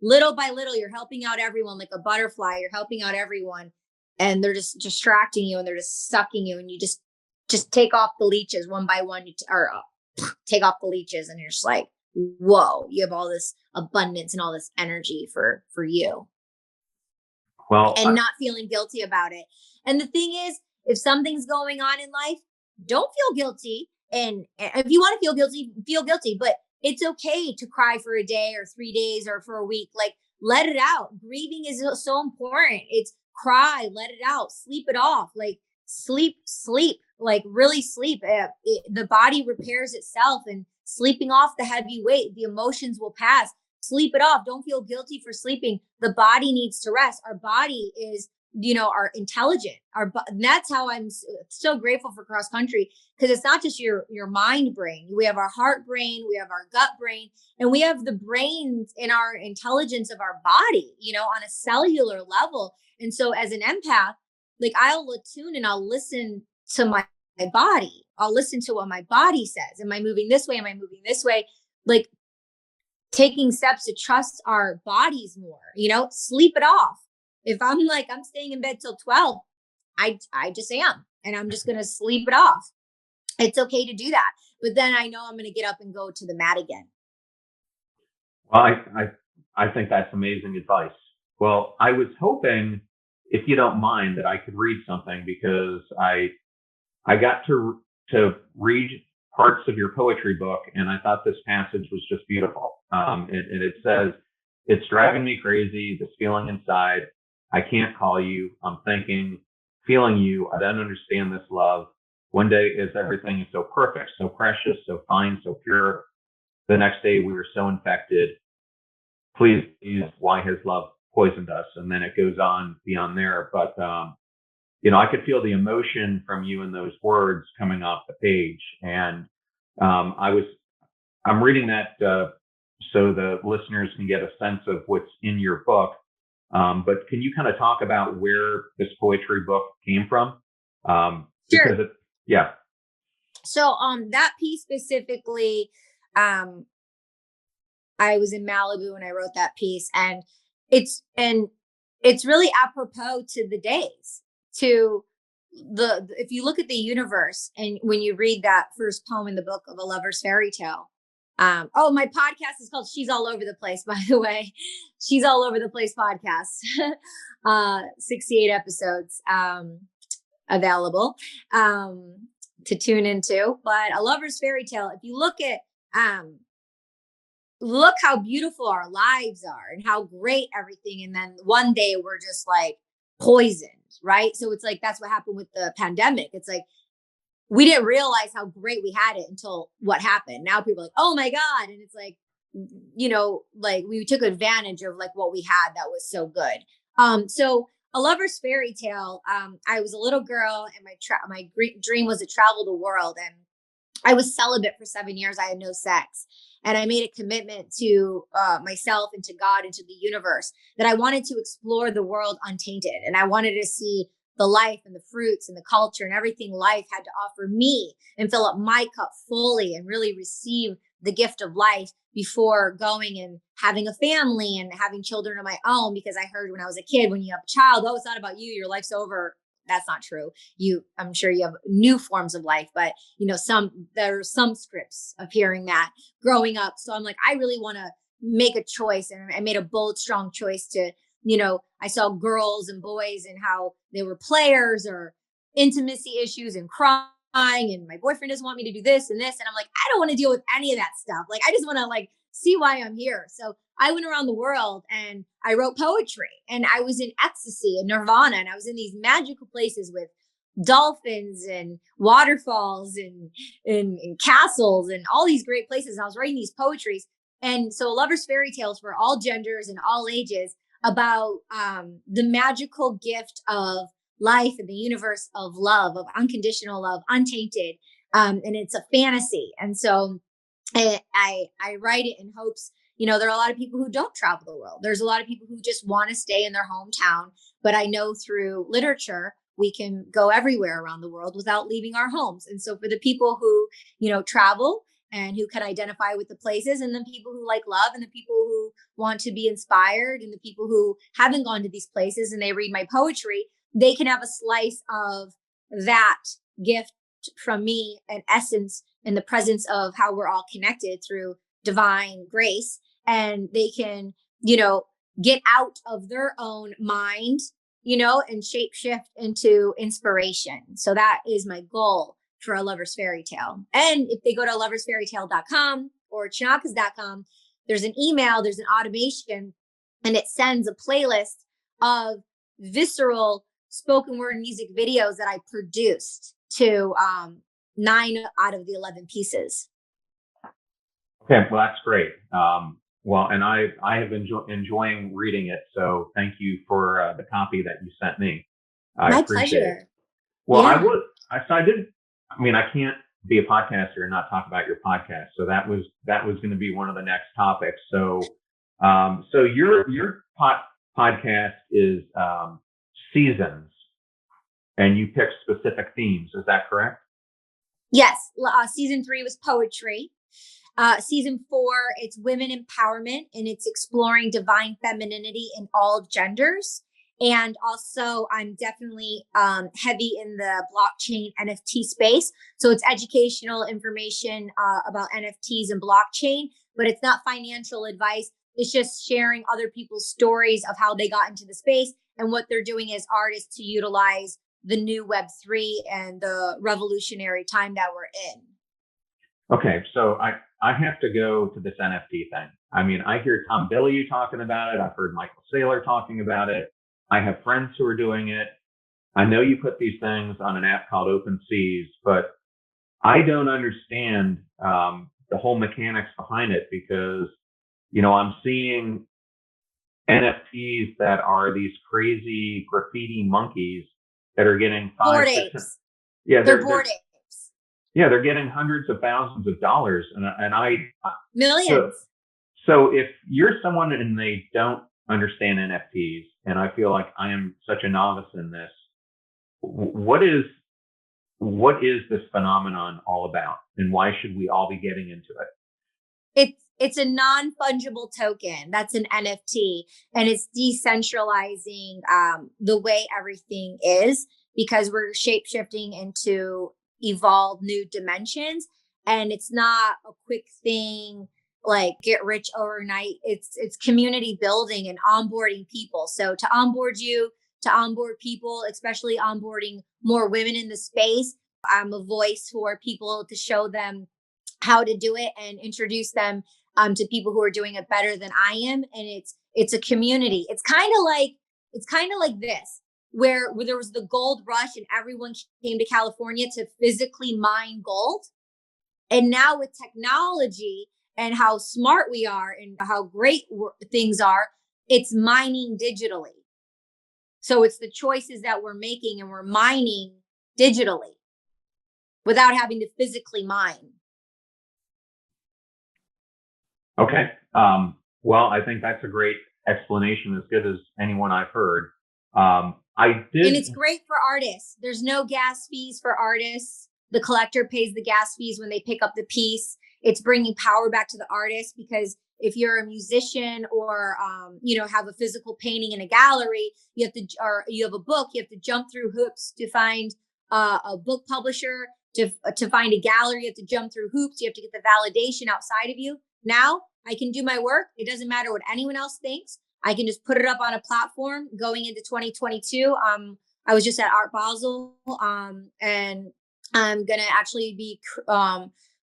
little by little, you're helping out everyone like a butterfly. You're helping out everyone. And they're just distracting you and they're just sucking you. And you just take off the leeches one by one, take off the leeches. And you're just like, whoa, you have all this abundance and all this energy for you. Well, and not feeling guilty about it. And the thing is, if something's going on in life, don't feel guilty. And if you want to feel guilty, but it's okay to cry for a day or 3 days or for a week. Like, let it out. Grieving is so important. It's cry, let it out, sleep it off, like sleep, like really sleep. The body repairs itself, and sleeping off the heavy weight, the emotions will pass. Sleep it off. Don't feel guilty for sleeping. The body needs to rest. Our body is, our intelligent. That's how I'm so grateful for cross country, because it's not just your mind brain. We have our heart brain, we have our gut brain, and we have the brains in our intelligence of our body, on a cellular level. And so as an empath, like, I'll attune and I'll listen to my body. I'll listen to what my body says. Am I moving this way? Am I moving this way? Like, taking steps to trust our bodies more, sleep it off. If I'm staying in bed till 12, I just am, and I'm just going to sleep it off. It's okay to do that. But then I know I'm going to get up and go to the mat again. Well, I think that's amazing advice. Well, I was hoping, if you don't mind, that I could read something, because I got to read parts of your poetry book, and I thought this passage was just beautiful. It says, "It's driving me crazy, this feeling inside. I can't call you. I'm thinking, feeling you. I don't understand this love. One day is everything is so perfect, so precious, so fine, so pure. The next day we were so infected. Please, why has love poisoned us?" And then it goes on beyond there. But, I could feel the emotion from you in those words coming off the page. And I'm reading that so the listeners can get a sense of what's in your book. But can you kind of talk about where this poetry book came from? Sure. Yeah. So that piece specifically, I was in Malibu and I wrote that piece, and it's really apropos to the days, if you look at the universe, and when you read that first poem in the book of A Lover's Fairy Tale. My podcast is called She's All Over the Place, by the way. She's All Over the Place podcast. 68 episodes available to tune into. But A Lover's Fairy Tale, if you look at look how beautiful our lives are and how great everything, and then one day we're just like poisoned, right? So it's like, that's what happened with the pandemic. It's like, we didn't realize how great we had it until what happened. Now people are like, oh my God. And it's like, like, we took advantage of like what we had that was so good. So A Lover's Fairy Tale, I was a little girl, and my dream was to travel the world. And I was celibate for 7 years. I had no sex. And I made a commitment to myself and to God and to the universe that I wanted to explore the world untainted. And I wanted to see the life and the fruits and the culture and everything life had to offer me, and fill up my cup fully and really receive the gift of life before going and having a family and having children of my own. Because I heard when I was a kid, when you have a child, oh, it's not about you, your life's over. That's not true. I'm sure you have new forms of life, but there are some scripts of hearing that growing up. So I'm like, I really want to make a choice. And I made a bold, strong choice to, I saw girls and boys and how they were players or intimacy issues and crying, and my boyfriend doesn't want me to do this and this. And I'm like, I don't want to deal with any of that stuff. Like, I just want to see why I'm here. So I went around the world and I wrote poetry, and I was in ecstasy and nirvana. And I was in these magical places with dolphins and waterfalls and castles and all these great places. And I was writing these poetries. And so A Lover's Fairy Tales for all genders and all ages, about the magical gift of life and the universe of love, of unconditional love, untainted. And it's a fantasy. And so I write it in hopes, there are a lot of people who don't travel the world. There's a lot of people who just want to stay in their hometown. But I know through literature, we can go everywhere around the world without leaving our homes. And so for the people who, travel and who can identify with the places, and the people who like love, and the people who want to be inspired, and the people who haven't gone to these places and they read my poetry, they can have a slice of that gift from me, an essence in the presence of how we're all connected through divine grace. And they can, get out of their own mind, and shape shift into inspiration. So that is my goal for A Lover's Fairy Tale. And if they go to loversfairytale.com or chonacas.com, there's an email, there's an automation, and it sends a playlist of visceral spoken word music videos that I produced to 9 out of the 11 pieces. Okay, well, that's great. Well, and I have enjoying reading it. So thank you for the copy that you sent me. My pleasure. It. Well, yeah. I can't be a podcaster and not talk about your podcast. So that was going to be one of the next topics. So, so your podcast is seasons, and you pick specific themes. Is that correct? Yes. Season 3 was poetry. Season 4, it's women empowerment, and it's exploring divine femininity in all genders. And also I'm definitely heavy in the blockchain NFT space. So it's educational information about NFTs and blockchain, but it's not financial advice. It's just sharing other people's stories of how they got into the space and what they're doing as artists to utilize the new Web3 and the revolutionary time that we're in. Okay, so I have to go to this NFT thing. I mean, I hear Tom Bilyeu talking about it. I've heard Michael Saylor talking about it. I have friends who are doing it. I know you put these things on an app called OpenSeas, but I don't understand the whole mechanics behind it, because, I'm seeing NFTs that are these crazy graffiti monkeys that are getting Bored apes. Yeah, they're bored apes. Yeah, they're getting hundreds of thousands of dollars, and I millions. So if you're someone and they don't understand NFTs, and I feel like I am such a novice in this, what is this phenomenon all about, and why should we all be getting into it? It's a non-fungible token. That's an NFT, and it's decentralizing the way everything is, because we're shape-shifting into evolve new dimensions, and it's not a quick thing like get rich overnight. It's community building and onboarding people. So to onboard people, especially onboarding more women in the space, I'm a voice for people to show them how to do it and introduce them to people who are doing it better than I am. And it's a community. It's kind of like this, where there was the gold rush and everyone came to California to physically mine gold. And now with technology and how smart we are and how great things are, it's mining digitally. So it's the choices that we're making, and we're mining digitally without having to physically mine. Okay. Well, I think that's a great explanation, as good as anyone I've heard. And it's great for artists. There's no gas fees for artists. The collector pays the gas fees when they pick up the piece. It's bringing power back to the artist, because if you're a musician or, have a physical painting in a gallery, you have a book, you have to jump through hoops to find a book publisher, to find a gallery, you have to jump through hoops. You have to get the validation outside of you. Now I can do my work. It doesn't matter what anyone else thinks. I can just put it up on a platform going into 2022. I was just at Art Basel, and I'm going to actually be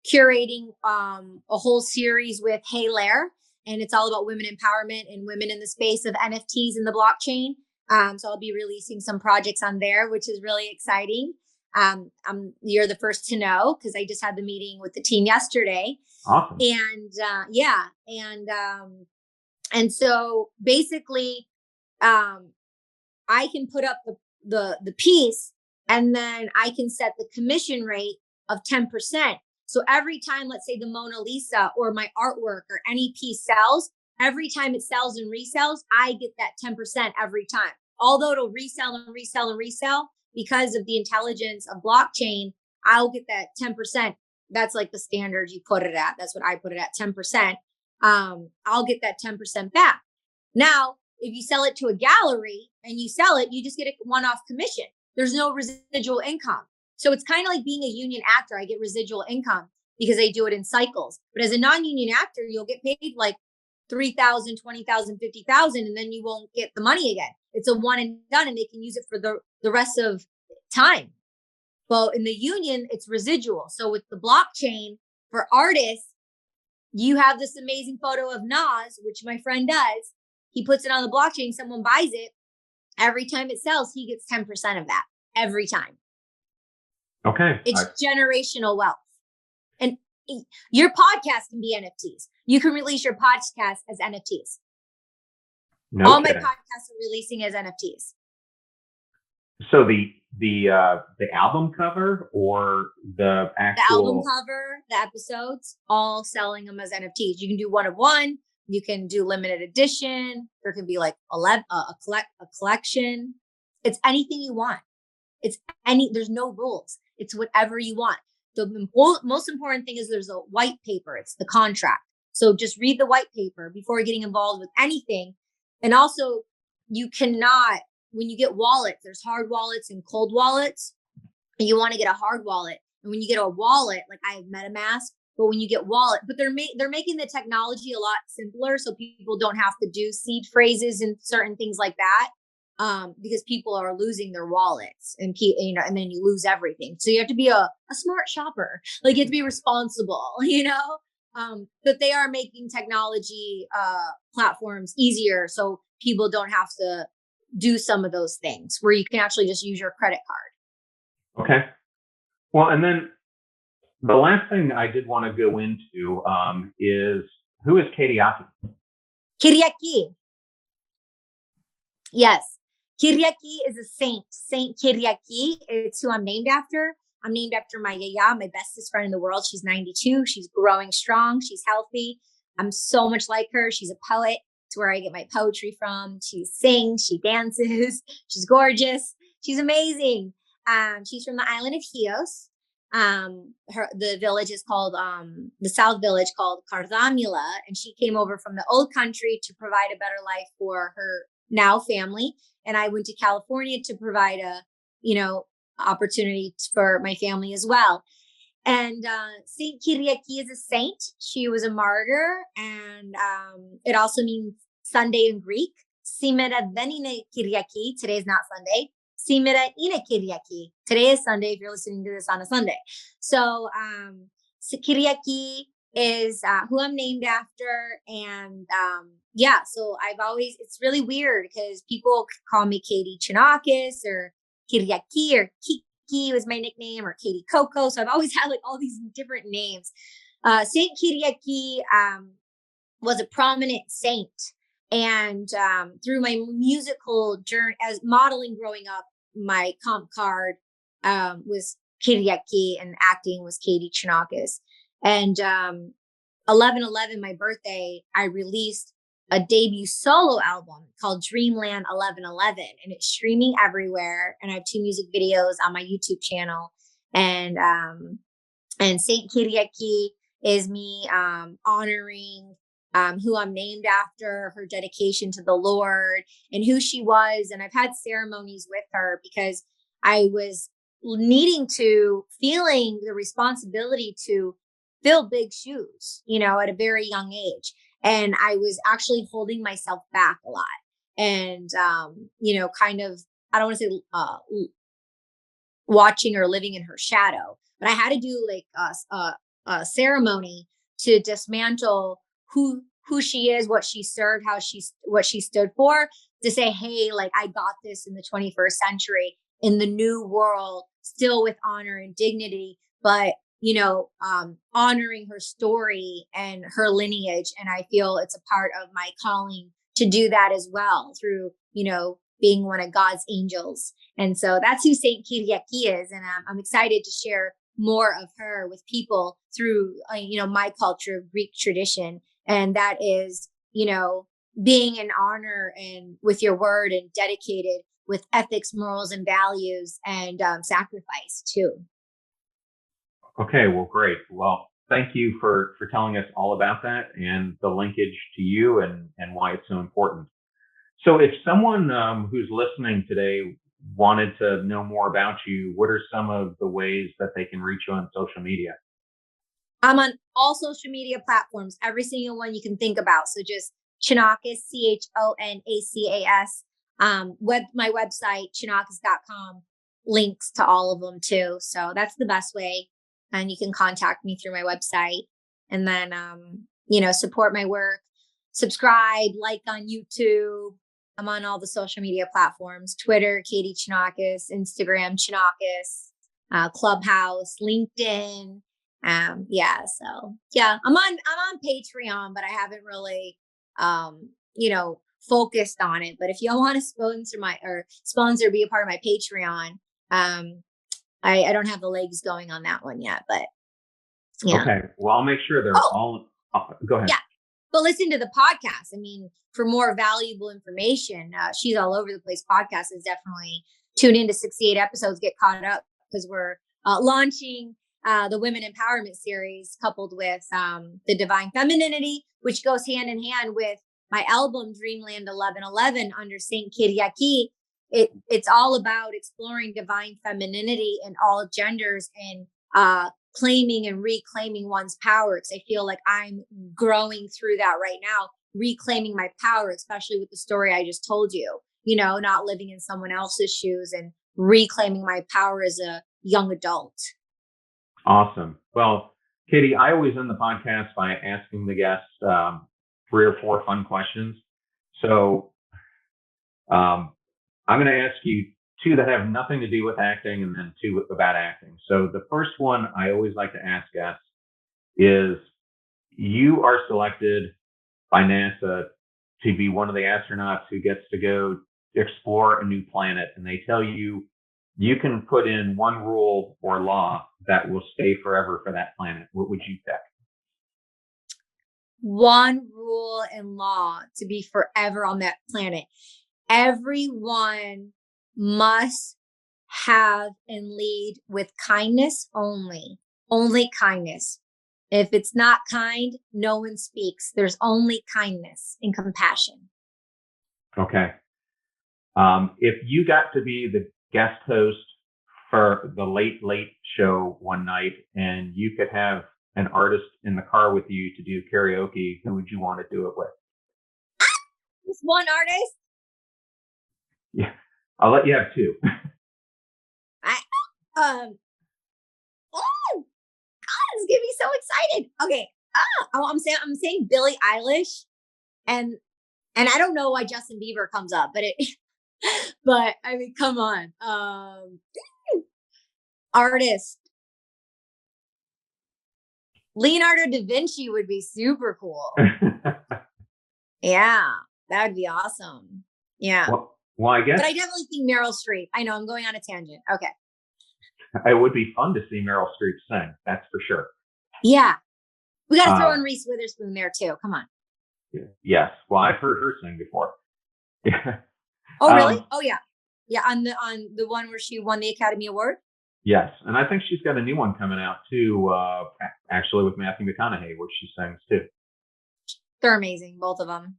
curating a whole series with Hey Lair, and it's all about women empowerment and women in the space of NFTs and the blockchain. So I'll be releasing some projects on there, which is really exciting. You're the first to know, because I just had the meeting with the team yesterday. Awesome. And so basically, I can put up the piece, and then I can set the commission rate of 10%. So every time, let's say the Mona Lisa or my artwork or any piece sells, every time it sells and resells, I get that 10% every time. Although it'll resell and resell and resell, because of the intelligence of blockchain, I'll get that 10%. That's like the standard you put it at. That's what I put it at, 10%. I'll get that 10% back. Now, if you sell it to a gallery and you sell it, you just get a one-off commission. There's no residual income. So it's kind of like being a union actor. I get residual income because I do it in cycles. But as a non-union actor, you'll get paid like 3,000, 20,000, 50,000, and then you won't get the money again. It's a one and done, and they can use it for the rest of time. Well, in the union, it's residual. So with the blockchain for artists, you have this amazing photo of Nas, which my friend does. He puts it on the blockchain. Someone buys it. Every time it sells, he gets 10% of that every time. Okay. It's generational wealth. And your podcast can be NFTs. You can release your podcast as NFTs. All my podcasts are releasing as NFTs. So the album cover or the actual... The album cover, the episodes, all selling them as NFTs. You can do one of one. You can do limited edition. There can be like a collection. It's anything you want. There's no rules. It's whatever you want. The most important thing is there's a white paper. It's the contract. So just read the white paper before getting involved with anything. And also, you cannot, when you get wallets, there's hard wallets and cold wallets. And you want to get a hard wallet. And when you get a wallet, like I have MetaMask, but when you get wallet, but they're making the technology a lot simpler, so people don't have to do seed phrases and certain things like that, because people are losing their wallets, and and then you lose everything. So you have to be a smart shopper, like you have to be responsible, But they are making technology platforms easier, so people don't have to do some of those things where you can actually just use your credit card. Okay. Well, and then the last thing I did want to go into is, who is Katie Kyriaki. Yes. Kyriaki is a saint. Saint Kyriaki. It's who I'm named after. I'm named after my yaya, my bestest friend in the world. She's 92. She's growing strong. She's healthy. I'm so much like her. She's a poet. It's where I get my poetry from. She sings. She dances. She's gorgeous. She's amazing. She's from the island of Chios. The village is called, the South village called Cardamila, and she came over from the old country to provide a better life for her now family. And I went to California to provide opportunity for my family as well. And Saint Kyriaki is a saint. She was a martyr, and it also means Sunday in Greek. Simera Venine Kyriaki. Today is not Sunday. Simera ine Kyriaki. Today is Sunday if you're listening to this on a Sunday. So Kyriaki is who I'm named after. And so it's really weird because people call me Katie Chonacas or Kyriaki or Kiki was my nickname, or Katie Coco. So I've always had like all these different names. Saint Kyriaki was a prominent saint. And through my musical journey as modeling growing up, my comp card was Kyriaki and acting was Katie Chonacas. And 11/11, my birthday, I released a debut solo album called Dreamland 11/11, and it's streaming everywhere. And I have 2 music videos on my YouTube channel. And Saint Kyriaki is me honoring who I'm named after, her dedication to the Lord and who she was. And I've had ceremonies with her because I was feeling the responsibility to fill big shoes, at a very young age. And I was actually holding myself back a lot. And, kind of, I don't want to say watching or living in her shadow, but I had to do like a ceremony to dismantle who she is, what she served, what she stood for, to say, hey, like I got this in the 21st century in the new world, still with honor and dignity, but honoring her story and her lineage. And I feel it's a part of my calling to do that as well through, being one of God's angels. And so that's who Saint Kyriaki is. And I'm excited to share more of her with people through, my culture of Greek tradition. And that is, being in honor and with your word and dedicated with ethics, morals, and values and sacrifice too. Okay, well, great. Well, thank you for telling us all about that and the linkage to you and why it's so important. So if someone who's listening today wanted to know more about you, what are some of the ways that they can reach you on social media? I'm on all social media platforms, every single one you can think about. So just Chonacas, Chonacas. My website, chonacas.com, links to all of them too. So that's the best way. And you can contact me through my website and then, support my work, subscribe, like on YouTube. I'm on all the social media platforms, Twitter, Katie Chonacas, Instagram, Chonacas, Clubhouse, LinkedIn. I'm on Patreon, but I haven't really, focused on it. But if y'all want to sponsor, be a part of my Patreon, I don't have the legs going on that one yet, but yeah. Okay. Well, I'll make sure they're all, go ahead. Yeah. But listen to the podcast. I mean, for more valuable information, She's All Over the Place podcast is definitely tune into 68 episodes, get caught up because we're launching the Women Empowerment series coupled with the Divine Femininity, which goes hand in hand with my album Dreamland 1111 under SAINT KYRIAKI. It's all about exploring divine femininity in all genders and claiming and reclaiming one's power. Because I feel like I'm growing through that right now, reclaiming my power, especially with the story I just told you, not living in someone else's shoes and reclaiming my power as a young adult. Awesome. Well, Katie, I always end the podcast by asking the guests 3 or 4 fun questions. So I'm going to ask you 2 that have nothing to do with acting and then 2 about acting. So the first one I always like to ask guests is, you are selected by NASA to be one of the astronauts who gets to go explore a new planet, and they tell you you can put in one rule or law that will stay forever for that planet. What would you pick? One rule and law to be forever on that planet. Everyone must have and lead with kindness only kindness. If it's not kind, no one speaks. There's only kindness and compassion. Okay. If you got to be the guest host for the late show one night and you could have an artist in the car with you to do karaoke, who would you want to do it with? Just one artist? Yeah, I'll let you have 2. Oh God, it's getting me so excited. Okay. I'm saying Billie Eilish, and I don't know why Justin Bieber comes up, but I mean, come on. Artist. Leonardo da Vinci would be super cool. Yeah, that would be awesome. Yeah. Well, I guess. But I definitely think Meryl Streep. I know I'm going on a tangent. Okay. It would be fun to see Meryl Streep sing. That's for sure. Yeah. We got to throw in Reese Witherspoon there too. Come on. Yes. Well, I've heard her sing before. Yeah. Oh, really? Oh, yeah. Yeah. On the one where she won the Academy Award. Yes. And I think she's got a new one coming out too, actually with Matthew McConaughey, where she sings too. They're amazing. Both of them.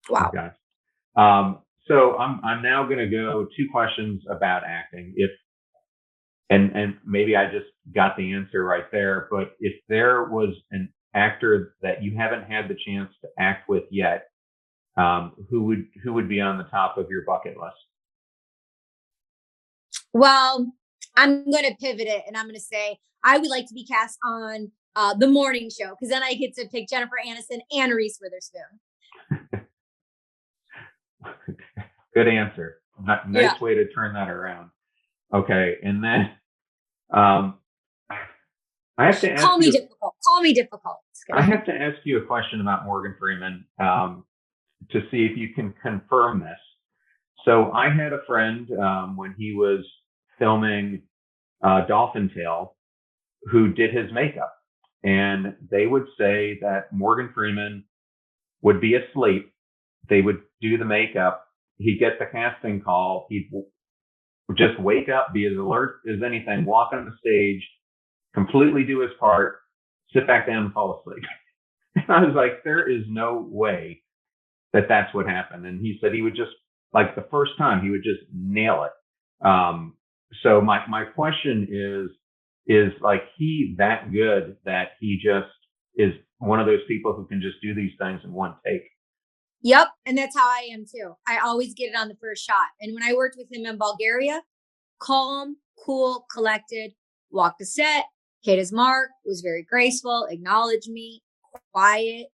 Wow. Okay. So I'm now going to go 2 questions about acting. And maybe I just got the answer right there, but if there was an actor that you haven't had the chance to act with yet, who would be on the top of your bucket list? Well, I'm going to pivot it and I'm going to say I would like to be cast on The Morning Show, because then I get to pick Jennifer Aniston and Reese Witherspoon. Good answer. Nice way to turn that around. Okay, and then I have to ask Call me difficult. I have to ask you a question about Morgan Freeman to see if you can confirm this. So I had a friend when he was filming Dolphin Tale, who did his makeup. And they would say that Morgan Freeman would be asleep. They would do the makeup. He'd get the casting call. He'd just wake up, be as alert as anything, walk on the stage, completely do his part, sit back down and fall asleep. And I was like, there is no way that that's what happened. And he said he would just, like the first time, he would just nail it. So my question is like he that good that he just is one of those people who can just do these things in one take? Yep. And that's how I am too. I always get it on the first shot. And when I worked with him in Bulgaria, calm, cool, collected, walked the set, hit his mark, was very graceful, acknowledged me, quiet,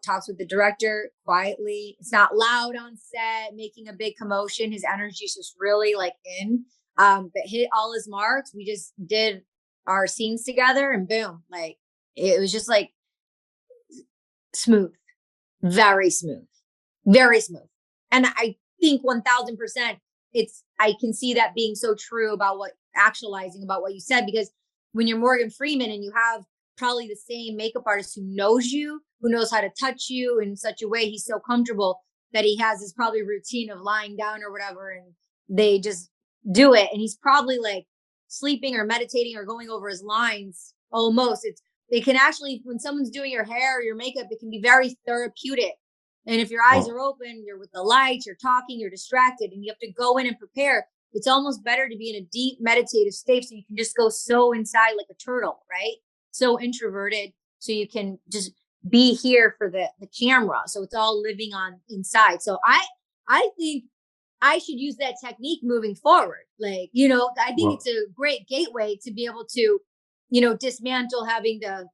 talks with the director quietly. It's not loud on set, making a big commotion. His energy is just really like in, but hit all his marks. We just did our scenes together and boom, like it was just like smooth, very smooth, very smooth. And I think 1000%, I can see that being so true about actualizing about what you said, because when you're Morgan Freeman and you have probably the same makeup artist who knows you, who knows how to touch you in such a way, he's so comfortable that he has this probably routine of lying down or whatever, and they just do it. And he's probably like sleeping or meditating or going over his lines almost. It can actually, when someone's doing your hair or your makeup, it can be very therapeutic. And if your eyes are open, you're with the lights, you're talking, you're distracted, and you have to go in and prepare. It's almost better to be in a deep meditative state so you can just go so inside like a turtle, right? So introverted, so you can just be here for the camera. So it's all living on inside. So I think I should use that technique moving forward. Like, I think it's a great gateway to be able to, dismantle having to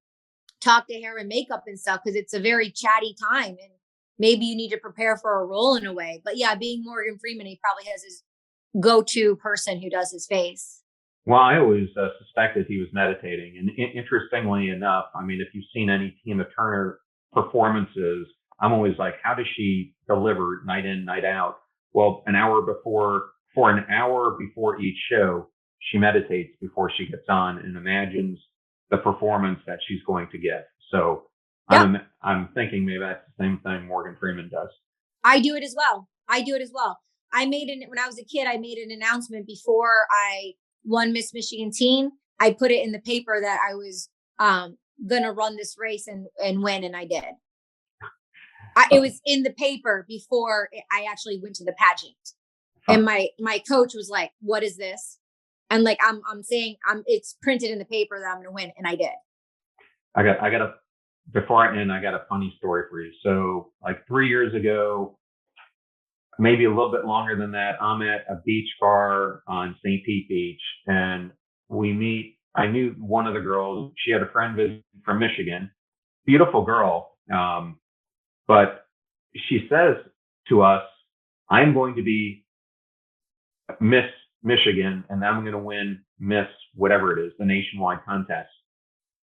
talk to hair and makeup and stuff, because it's a very chatty time and maybe you need to prepare for a role in a way. But yeah, being Morgan Freeman, he probably has his go-to person who does his face. Well, I always suspected he was meditating. And interestingly enough, I mean, if you've seen any Tina Turner performances, I'm always like, how does she deliver night in, night out? Well, an hour before each show, she meditates before she gets on and imagines the performance that she's going to give. So yep. I'm thinking maybe that's the same thing Morgan Freeman does. I do it as well. When I was a kid, I made an announcement before I won Miss Michigan Teen. I put it in the paper that I was going to run this race and win, and I did. It was in the paper before I actually went to the pageant. And my coach was like, "What is this?" And like, I'm saying, it's printed in the paper that I'm going to win. And I did. Before I end, I got a funny story for you. So like 3 years ago, maybe a little bit longer than that, I'm at a beach bar on St. Pete Beach, and we meet. I knew one of the girls. She had a friend visiting from Michigan, beautiful girl. But she says to us, "I'm going to be Miss Michigan, and I'm going to win Miss whatever it is, the nationwide contest."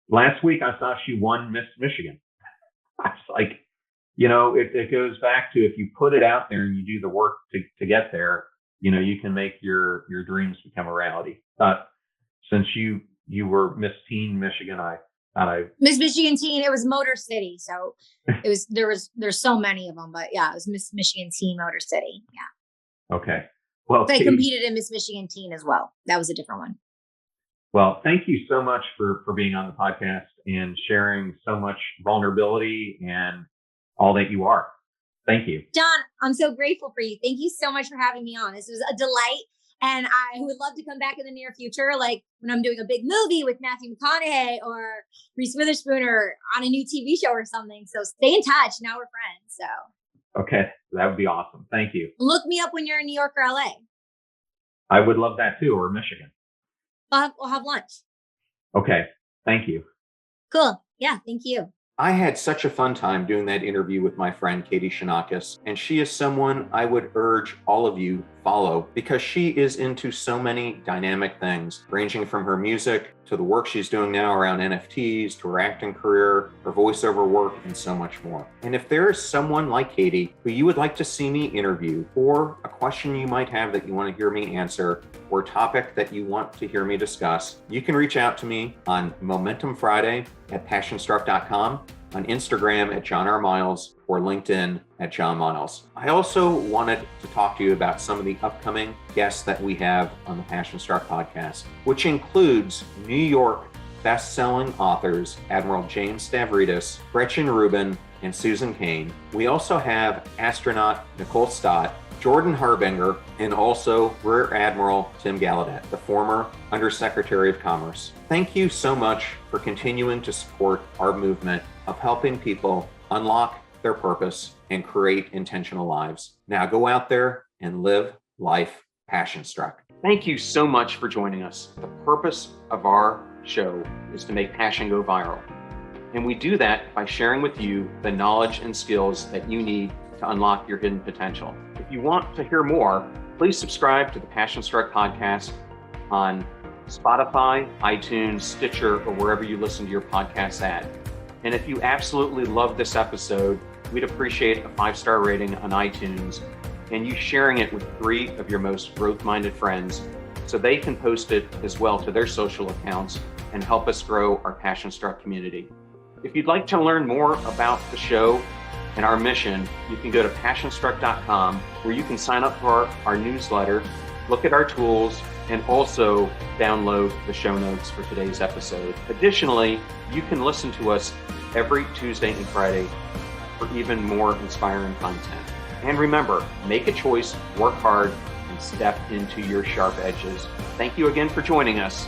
Last week, I saw she won Miss Michigan. I was like, it goes back to, if you put it out there and you do the work to get there, you can make your dreams become a reality. But since you were Miss Teen Michigan, Miss Michigan Teen, it was Motor City. So it was, there's so many of them, but yeah, it was Miss Michigan Teen Motor City. Yeah. Okay. Well, I competed in Miss Michigan Teen as well. That was a different one. Well, thank you so much for being on the podcast and sharing so much vulnerability and all that you are. Thank you. John, I'm so grateful for you. Thank you so much for having me on. This was a delight. And I would love to come back in the near future, like when I'm doing a big movie with Matthew McConaughey or Reese Witherspoon or on a new TV show or something. So stay in touch. Now we're friends. So. Okay. That would be awesome. Thank you. Look me up when you're in New York or LA. I would love that too, or Michigan. We'll have lunch. Okay. Thank you. Cool. Yeah. Thank you. I had such a fun time doing that interview with my friend Katie Chonacas, and she is someone I would urge all of you follow because she is into so many dynamic things, ranging from her music to the work she's doing now around NFTs, to her acting career, her voiceover work, and so much more. And if there is someone like Katie who you would like to see me interview, or a question you might have that you want to hear me answer, or a topic that you want to hear me discuss, you can reach out to me on Momentum Friday at passionstruck.com, on Instagram at John R. Miles, or LinkedIn at John Miles. I also wanted to talk to you about some of the upcoming guests that we have on the Passion Struck podcast, which includes New York best-selling authors Admiral James Stavridis, Gretchen Rubin, and Susan Cain. We also have astronaut Nicole Stott, Jordan Harbinger, and also Rear Admiral Tim Gallaudet, the former Undersecretary of Commerce. Thank you so much for continuing to support our movement of helping people unlock their purpose and create intentional lives. Now go out there and live life passion struck. Thank you so much for joining us. The purpose of our show is to make passion go viral. And we do that by sharing with you the knowledge and skills that you need to unlock your hidden potential. If you want to hear more, please subscribe to the Passion Struck podcast on Spotify, iTunes, Stitcher, or wherever you listen to your podcasts at. And if you absolutely love this episode, we'd appreciate a 5-star rating on iTunes and you sharing it with 3 of your most growth-minded friends so they can post it as well to their social accounts and help us grow our Passion Struck community. If you'd like to learn more about the show and our mission, you can go to passionstruck.com where you can sign up for our newsletter, look at our tools, and also download the show notes for today's episode. Additionally, you can listen to us every Tuesday and Friday for even more inspiring content. And remember, make a choice, work hard, and step into your sharp edges. Thank you again for joining us.